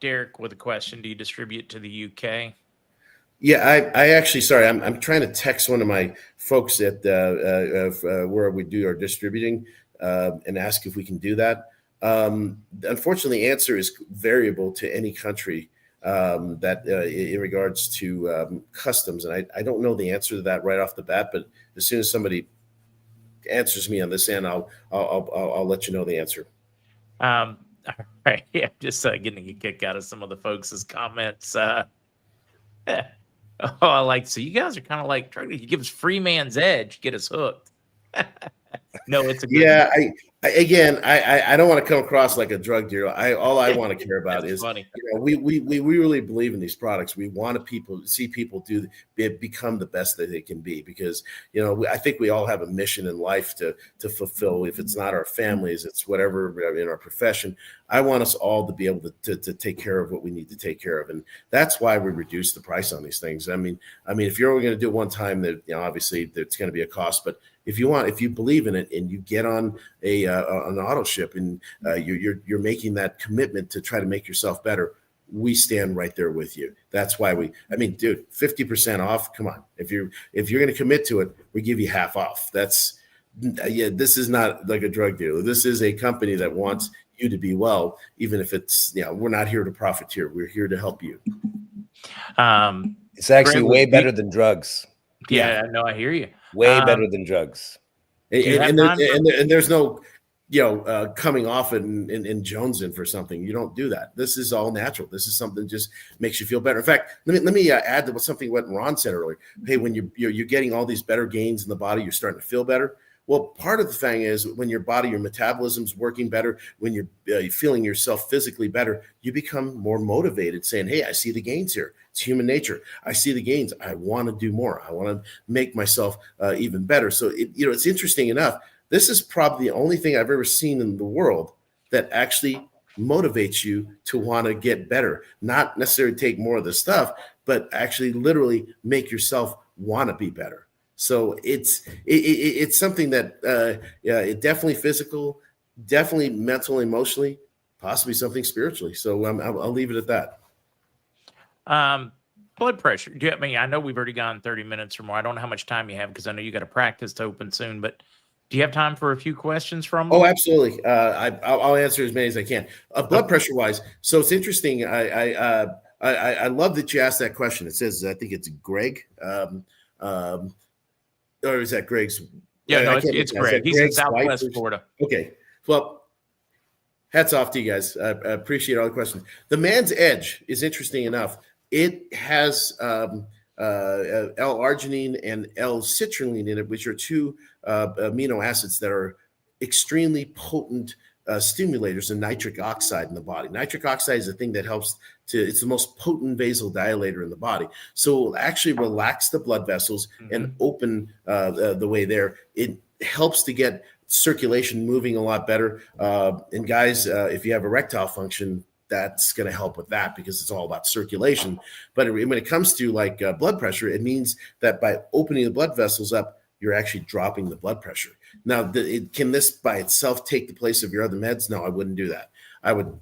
Derek with a question. Do you distribute to the UK? Yeah, I actually, sorry, I'm trying to text one of my folks at where we do our distributing and ask if we can do that. Unfortunately, the answer is variable to any country that in regards to customs, and I don't know the answer to that right off the bat. But as soon as somebody answers me on this end, I'll let you know the answer. All right, yeah, just getting a kick out of some of the folks' comments. Oh, I like, so you guys are kind of like trying to give us free Man's Edge, get us hooked. No, it's a good yeah. I don't want to come across like a drug dealer. All I want to care about is funny. We really believe in these products. We want to see people become the best that they can be because I think we all have a mission in life to fulfill. If it's not our families, it's whatever in our profession. I want us all to be able to take care of what we need to take care of, and that's why we reduce the price on these things. I mean, if you're only going to do it one time, that obviously there's going to be a cost, but if you believe in it and you get on an auto ship and you're making that commitment to try to make yourself better, we stand right there with you. That's why dude, 50% off. Come on. If you're going to commit to it, we give you half off. That's yeah, this is not like a drug dealer. This is a company that wants you to be well, even if it's, we're not here to profiteer. We're here to help you. It's actually Greg, way better than drugs. Yeah, no, I hear you. Way better than drugs. And there's no, coming off and jonesing for something. You don't do that. This is all natural. This is something that just makes you feel better. In fact, let me add to something what Ron said earlier. Hey, when you're getting all these better gains in the body, you're starting to feel better. Well, part of the thing is when your metabolism's working better, when you're feeling yourself physically better, you become more motivated, saying, hey, I see the gains here. It's human nature. I see the gains. I want to do more. I want to make myself even better. So, it's interesting enough. This is probably the only thing I've ever seen in the world that actually motivates you to want to get better, not necessarily take more of the stuff, but actually literally make yourself want to be better. So it's something that it definitely physical, definitely mental, emotionally, possibly something spiritually. So I'll leave it at that. Blood pressure. I know we've already gone 30 minutes or more. I don't know how much time you have because I know you got a practice to open soon, but do you have time for a few questions from them? Oh, absolutely. I'll answer as many as I can. Blood pressure wise. So it's interesting. I love that you asked that question. It says, I think it's Greg. Or is that Greg's? Yeah, no, it's Greg. He's in Southwest Florida. Okay. Well, hats off to you guys. I appreciate all the questions. The man's edge is interesting enough. It has L-arginine and L-citrulline in it, which are two amino acids that are extremely potent stimulators of nitric oxide in the body. Nitric oxide is the thing that helps it's the most potent vasodilator in the body. So it will actually relax the blood vessels and open the way there. It helps to get circulation moving a lot better. And guys, if you have erectile function, that's going to help with that because it's all about circulation. But when it comes to blood pressure, it means that by opening the blood vessels up, you're actually dropping the blood pressure. Now, can this by itself take the place of your other meds? No, I wouldn't do that. I would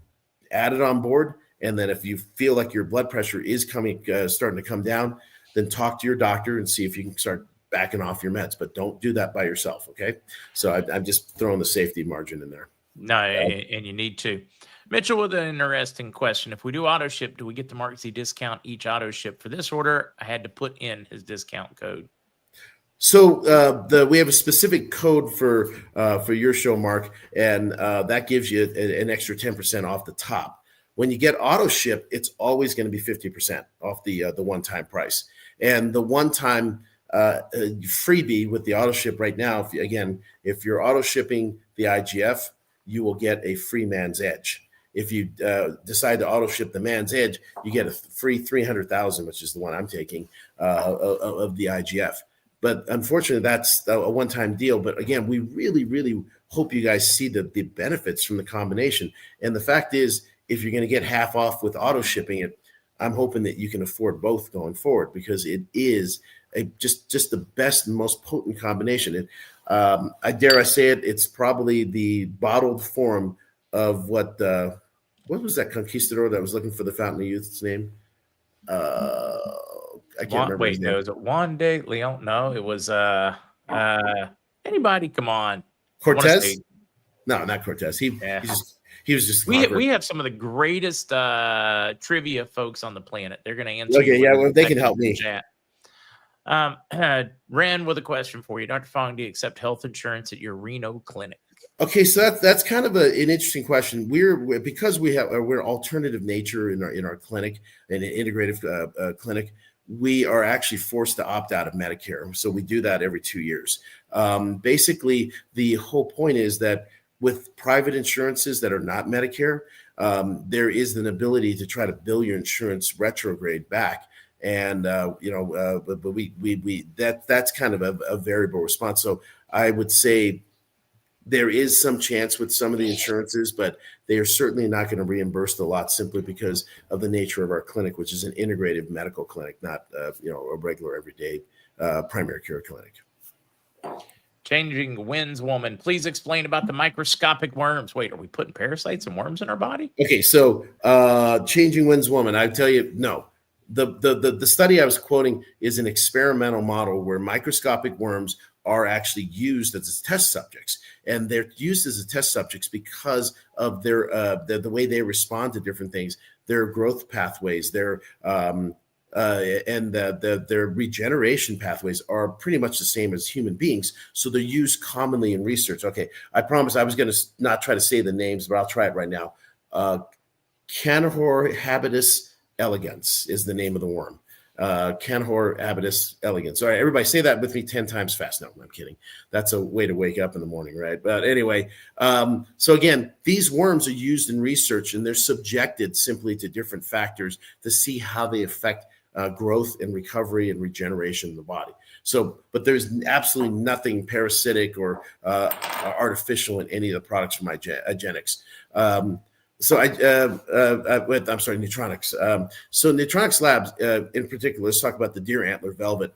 add it on board. And then if you feel like your blood pressure is starting to come down, then talk to your doctor and see if you can start backing off your meds. But don't do that by yourself, okay? So I'm just throwing the safety margin in there. No, and you need to. Mitchell with an interesting question. If we do auto ship, do we get the MarkZ discount each auto ship? For this order, I had to put in his discount code. So we have a specific code for your show, Mark, and that gives you an extra 10% off the top. When you get auto ship, it's always going to be 50% off the one-time price. And the one-time freebie with the auto ship right now, if you're auto shipping the IGF, you will get a free Man's Edge. If you decide to auto ship the Man's Edge, you get a free 300,000, which is the one I'm taking of the IGF. But unfortunately, that's a one-time deal. But again, we really, really hope you guys see the benefits from the combination. And the fact is, if you're going to get half off with auto shipping it, I'm hoping that you can afford both going forward because it is just the best and most potent combination. I dare I say it, it's probably the bottled form of what was that conquistador that was looking for the Fountain of Youth's name? I can't remember. Wait, no, was it Juan de Leon? No, it was anybody. Come on, Cortez? No, not Cortez. He was just. We have some of the greatest trivia folks on the planet. They're going to answer. Okay, yeah, well, they can help me. Chat. Ran with a question for you, Dr. Fong. Do you accept health insurance at your Reno clinic? Okay, so that's kind of an interesting question. We're alternative nature in our clinic, an integrative clinic. We are actually forced to opt out of Medicare. So we do that every 2 years. Basically, the whole point is that with private insurances that are not Medicare, there is an ability to try to bill your insurance retrograde back. And, but that's kind of a variable response. So I would say there is some chance with some of the insurances, but they are certainly not going to reimburse the lot simply because of the nature of our clinic, which is an integrative medical clinic, not a regular everyday primary care clinic. Changing Winds woman, please explain about the microscopic worms. Wait, are we putting parasites and worms in our body? Okay, so Changing Winds woman, I tell you, no. The study I was quoting is an experimental model where microscopic worms are actually used as test subjects, and they're used as test subjects because of their the way they respond to different things, their growth pathways, their their regeneration pathways are pretty much the same as human beings. So they're used commonly in research. Okay, I promise I was going to not try to say the names, but I'll try it right now. Canhor habitus elegans is the name of the worm. Canhor habitus elegans. All right, everybody say that with me 10 times fast. No, I'm kidding. That's a way to wake up in the morning, right? But anyway, so again, these worms are used in research, and they're subjected simply to different factors to see how they affect growth and recovery and regeneration in the body. So, but there's absolutely nothing parasitic or artificial in any of the products from Igenics. I'm sorry, Neutronics. So Neutronics Labs in particular, let's talk about the deer antler velvet.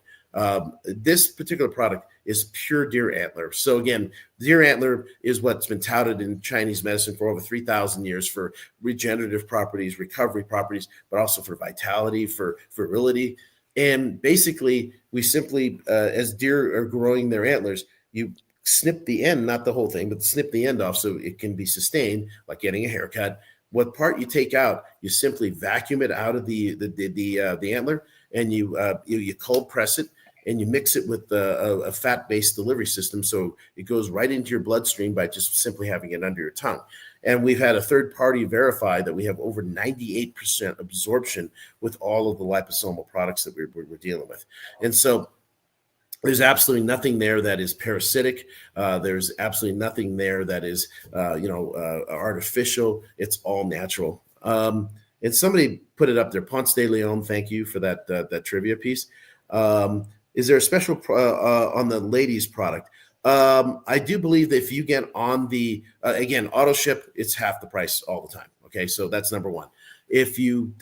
This particular product is pure deer antler. So again, deer antler is what's been touted in Chinese medicine for over 3,000 years for regenerative properties, recovery properties, but also for vitality, for virility. And basically, we simply, as deer are growing their antlers, you snip the end, not the whole thing, but snip the end off so it can be sustained, like getting a haircut. What part you take out, you simply vacuum it out of the antler, and you cold press it, and you mix it with a fat-based delivery system, so it goes right into your bloodstream by just simply having it under your tongue. And we've had a third party verify that we have over 98% absorption with all of the liposomal products that we're dealing with. And so there's absolutely nothing there that is parasitic. There's absolutely nothing there that is, artificial. It's all natural. And somebody put it up there. Ponce de Leon, thank you for that trivia piece. Is there a special on the ladies product? I do believe that if you get on the, again, auto ship, it's half the price all the time. Okay, so that's number one. If you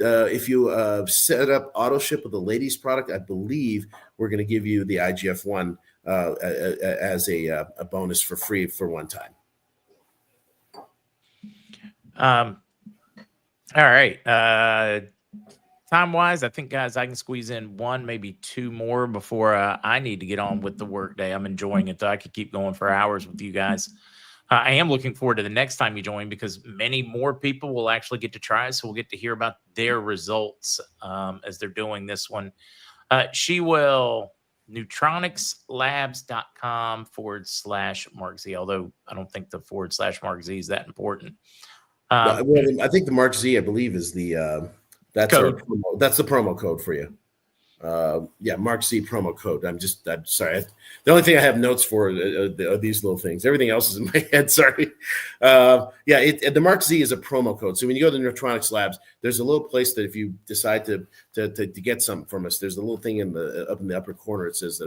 set up auto ship with the ladies product, I believe we're going to give you the IGF-1 as a bonus for free for one time. All right. Time-wise, I think, guys, I can squeeze in one, maybe two more before I need to get on with the workday. I'm enjoying it, though. I could keep going for hours with you guys. I am looking forward to the next time you join because many more people will actually get to try. So we'll get to hear about their results as they're doing this one. She will neutronicslabs.com/MarkZ, although I don't think the /MarkZ is that important. I think the MarkZ, I believe, is the that's the promo code for you. MarkZ promo code. I'm sorry. The only thing I have notes for are these little things. Everything else is in my head. Sorry. The MarkZ is a promo code. So when you go to Neutronics Labs, there's a little place that if you decide to get something from us, there's a little thing up in the upper corner. It says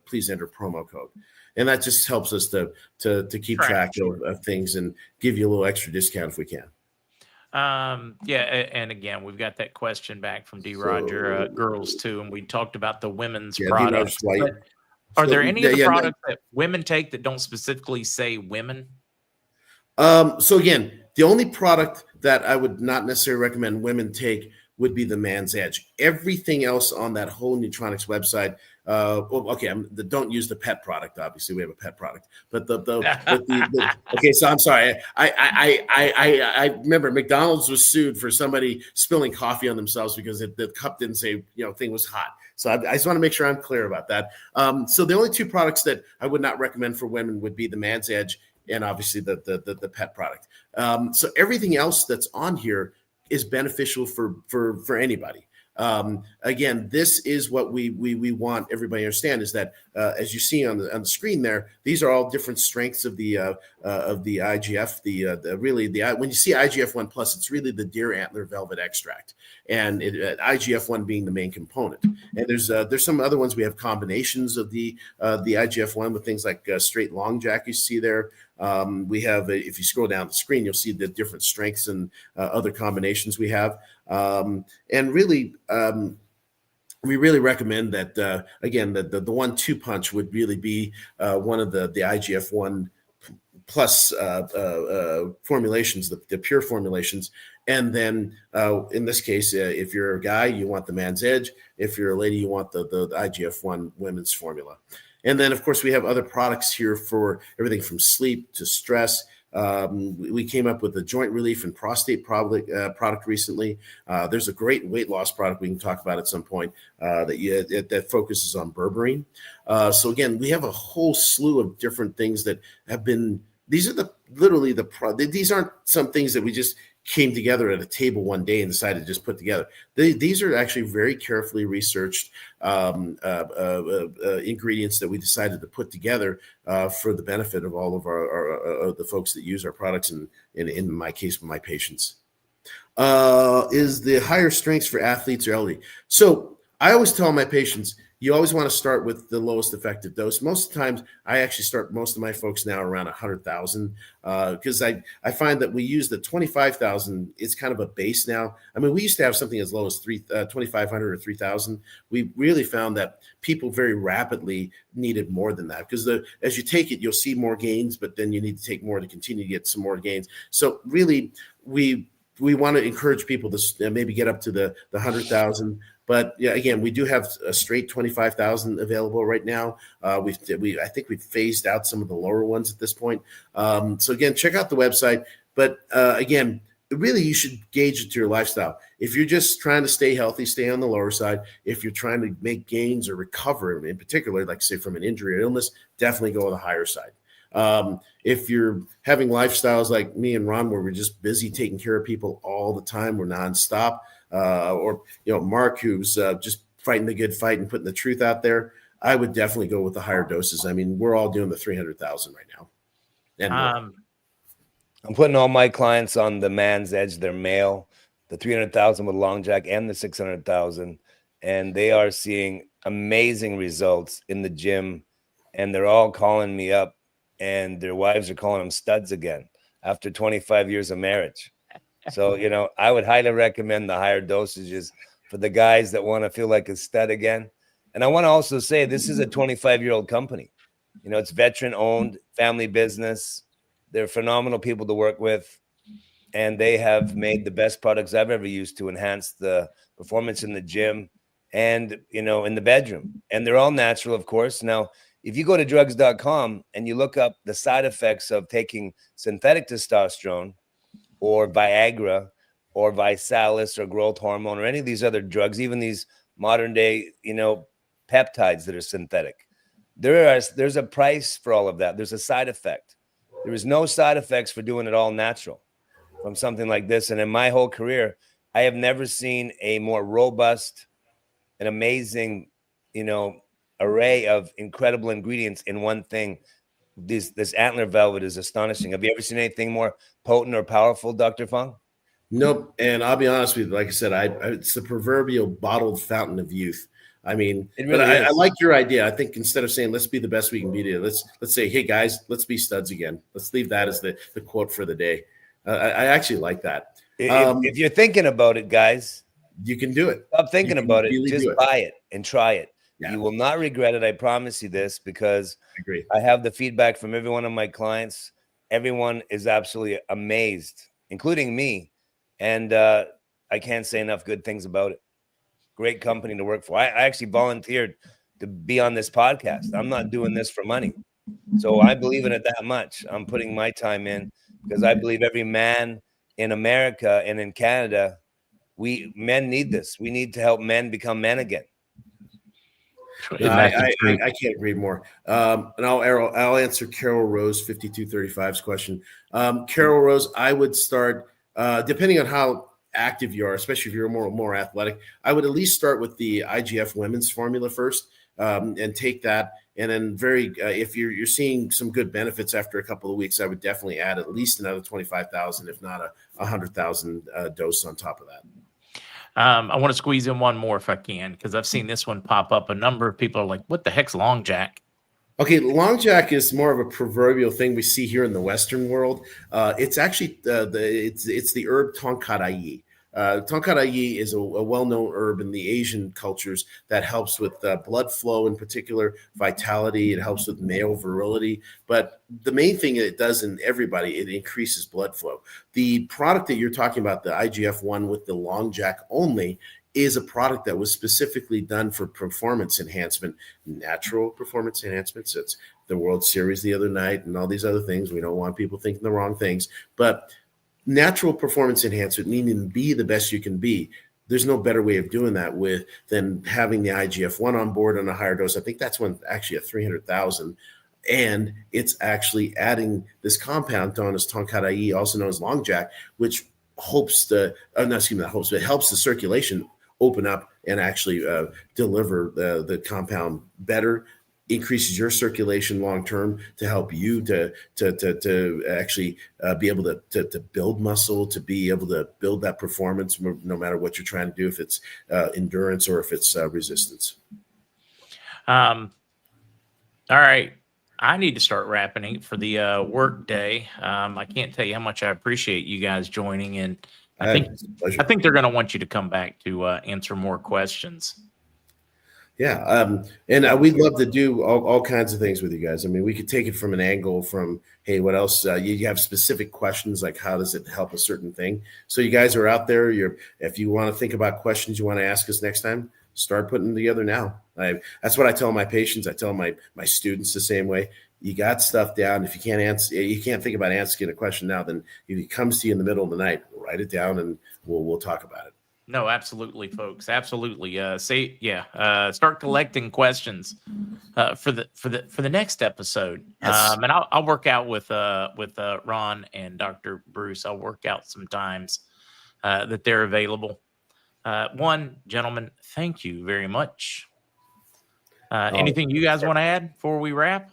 please enter promo code. And that just helps us to keep track of things and give you a little extra discount if we can. And again, we've got that question back from D. Roger, girls too, and we talked about the women's products. Are there any of the products that women take that don't specifically say women? So again, the only product that I would not necessarily recommend women take would be the Man's Edge. Everything else on that whole Neutronics website. Don't use the pet product. Obviously, we have a pet product, but okay. So I'm sorry. I remember McDonald's was sued for somebody spilling coffee on themselves because the cup didn't say thing was hot. So I just want to make sure I'm clear about that. So the only two products that I would not recommend for women would be the Man's Edge and obviously the pet product. So everything else that's on here is beneficial for anybody. Again, this is what we want everybody to understand is that as you see on the screen there, these are all different strengths of the IGF. When you see IGF-1 plus, it's really the deer antler velvet extract, and IGF-1 being the main component. And there's some other ones. We have combinations of the IGF-1 with things like straight long jack you see there. We have, if you scroll down the screen, you'll see the different strengths and other combinations we have. And really, we really recommend that, again, the 1-2 punch would really be one of the IGF-1 plus formulations, the pure formulations. And then in this case, if you're a guy, you want the Man's Edge. If you're a lady, you want the IGF-1 women's formula. And then, of course, we have other products here for everything from sleep to stress. We came up with a joint relief and prostate product recently. There's a great weight loss product we can talk about at some point that focuses on berberine. So again, we have a whole slew of different things that have been. These are these aren't some things that we just came together at a table one day and decided to just put together. These are actually very carefully researched ingredients that we decided to put together for the benefit of all of our the folks that use our products, and in my case, my patients. Is the higher strengths for athletes or elderly? So I always tell my patients, you always want to start with the lowest effective dose. Most of the times, I actually start most of my folks now around 100,000 because I find that we use the 25,000. It's kind of a base now. I mean, we used to have something as low as 2,500 or 3,000. We really found that people very rapidly needed more than that because as you take it, you'll see more gains, but then you need to take more to continue to get some more gains. So really, we want to encourage people to maybe get up to the 100,000. But yeah, again, we do have a straight 25,000 available right now. I think we've phased out some of the lower ones at this point. So again, check out the website. But again, really, you should gauge it to your lifestyle. If you're just trying to stay healthy, stay on the lower side. If you're trying to make gains or recover, in particular, like say from an injury or illness, definitely go on the higher side. If you're having lifestyles like me and Ron, where we're just busy taking care of people all the time, we're nonstop, or Mark, who's just fighting the good fight and putting the truth out there, I would definitely go with the higher doses. I mean, we're all doing the 300,000 right now. And I'm putting all my clients on the man's edge. They're male, the 300,000 with long jack and the 600,000, and they are seeing amazing results in the gym, and they're all calling me up. And their wives are calling them studs again after 25 years of marriage. So, I would highly recommend the higher dosages for the guys that want to feel like a stud again. And I want to also say this is a 25-year-old company. It's veteran-owned, family business. They're phenomenal people to work with. And they have made the best products I've ever used to enhance the performance in the gym and, in the bedroom. And they're all natural, of course. Now, if you go to drugs.com and you look up the side effects of taking synthetic testosterone or Viagra or Visalis or growth hormone or any of these other drugs, even these modern day, peptides that are synthetic, there's a price for all of that. There's a side effect. There is no side effects for doing it all natural from something like this. And in my whole career, I have never seen a more robust and amazing, array of incredible ingredients in one thing. This antler velvet is astonishing. Have you ever seen anything more potent or powerful, Dr. Fong? Nope. And I'll be honest with you, like I said, it's the proverbial bottled fountain of youth. I mean, I like your idea. I think instead of saying let's be the best we can be today, let's say, hey guys, let's be studs again. Let's leave that as the quote for the day. I actually like that. If you're thinking about it, guys, you can do it. Stop thinking about it. Really just buy it and try it. Yeah. You will not regret it. I promise you this, because I have the feedback from every one of my clients. Everyone is absolutely amazed, including me. And I can't say enough good things about it. Great company to work for. I actually volunteered to be on this podcast. I'm not doing this for money. So I believe in it that much. I'm putting my time in because I believe every man in America and in Canada, men need this. We need to help men become men again. No, I can't agree more. And I'll answer Carol Rose 5235's question. Carol Rose, I would start depending on how active you are, especially if you're more athletic. I would at least start with the IGF women's formula first, and take that. And then if you're seeing some good benefits after a couple of weeks, I would definitely add at least another 25,000, if not 100,000 dose on top of that. I want to squeeze in one more if I can, because I've seen this one pop up. A number of people are like, what the heck's long jack? Okay, long jack is more of a proverbial thing we see here in the Western world. It's actually it's the herb tonkattai. Tonkattai is a well-known herb in the Asian cultures that helps with blood flow, in particular vitality. It helps with male virility. But the main thing it does in everybody, it increases blood flow. The product that you're talking about, the IGF-1 with the long jack only, is a product that was specifically done for performance enhancement, natural performance enhancements. It's the World Series the other night and all these other things. We don't want people thinking the wrong things, but natural performance enhancement, needing to be the best you can be. There's no better way of doing that than having the IGF-1 on board on a higher dose. I think that's when actually at 300,000. And it's actually adding this compound known as Tonkadai, also known as Long Jack, which hopes but helps the circulation open up and actually deliver the compound better, increases your circulation long term to help you to actually be able to build muscle, to be able to build that performance, no matter what you're trying to do, if it's endurance or if it's resistance. All right. I need to start wrapping for the work day. I can't tell you how much I appreciate you guys joining, and I think they're going to want you to come back to answer more questions. Yeah, and we'd love to do all kinds of things with you guys. I mean, we could take it from an angle from, hey, what else? You have specific questions like how does it help a certain thing? So you guys are out there. If you want to think about questions you want to ask us next time, start putting them together now. That's what I tell my patients. I tell my students the same way. You got stuff down. If you can't think about answering a question now, then if it comes to you in the middle of the night, write it down and we'll talk about it. No, absolutely, folks. Absolutely. Start collecting questions for the next episode. Yes. And I'll work out with Ron and Dr. Bruce. I'll work out some times that they're available. Gentlemen, thank you very much. Anything you guys want to add before we wrap?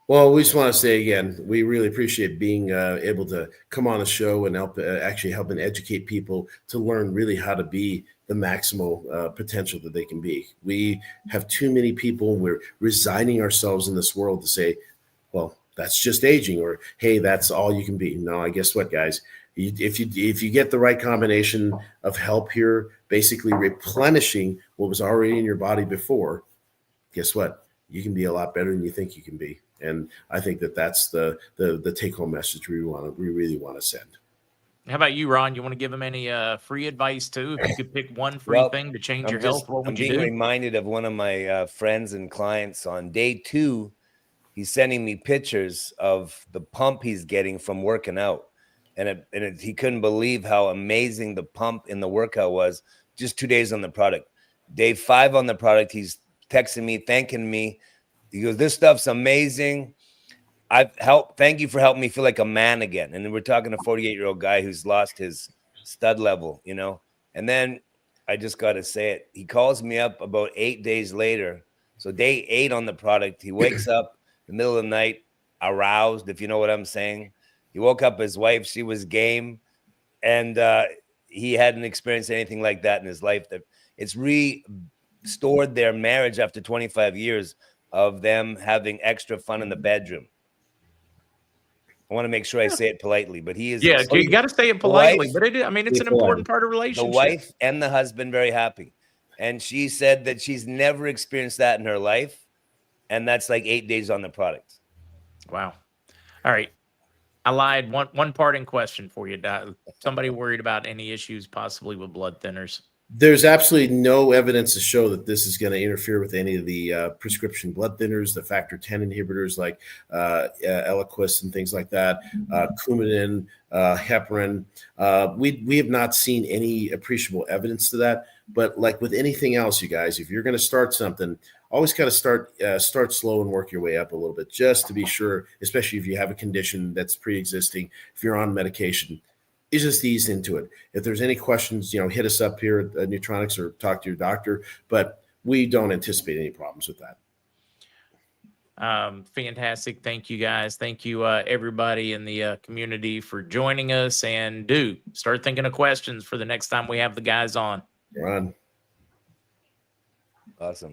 Well, we just want to say again, we really appreciate being able to come on the show and help and educate people to learn really how to be the maximal potential that they can be. We have too many people. We're resigning ourselves in this world to say, well, that's just aging, or hey, that's all you can be. No, I guess what, guys? If you get the right combination of help here, basically replenishing what was already in your body before, guess what? You can be a lot better than you think you can be. And I think that's the take-home message we really want to send. How about you, Ron? You want to give them any free advice too? If you could pick one free thing to change your health, what would you do? I'm being reminded of one of my friends and clients on day 2. He's sending me pictures of the pump he's getting from working out. And he couldn't believe how amazing the pump in the workout was just 2 days on the product. Day 5 on the product, he's texting me, thanking me. He goes, this stuff's amazing. Thank you for helping me feel like a man again. And then we're talking to a 48-year-old guy who's lost his stud level, And then I just got to say it. He calls me up about 8 days later. So day 8 on the product, he wakes up in the middle of the night, aroused, if you know what I'm saying. He woke up his wife. She was game. And he hadn't experienced anything like that in his life. That it's restored their marriage after 25 years of them having extra fun in the bedroom. I want to make sure I say it politely, but he is. Yeah, you got to say it politely, but it's an important part of relationship. The wife and the husband very happy. And she said that she's never experienced that in her life. And that's like 8 days on the product. Wow. All right. I lied. One parting question for you. Somebody worried about any issues possibly with blood thinners? There's absolutely no evidence to show that this is going to interfere with any of the prescription blood thinners, the factor 10 inhibitors like Eliquis and things like that, Coumadin, heparin. We have not seen any appreciable evidence to that. But like with anything else, you guys, if you're going to start something, always got to start slow and work your way up a little bit, just to be sure, especially if you have a condition that's pre-existing, if you're on medication. You just ease into it. If there's any questions, hit us up here at Neutronics or talk to your doctor, but we don't anticipate any problems with that. Fantastic. Thank you, guys. Thank you, everybody in the community for joining us, and do start thinking of questions for the next time we have the guys on. Ron. Awesome.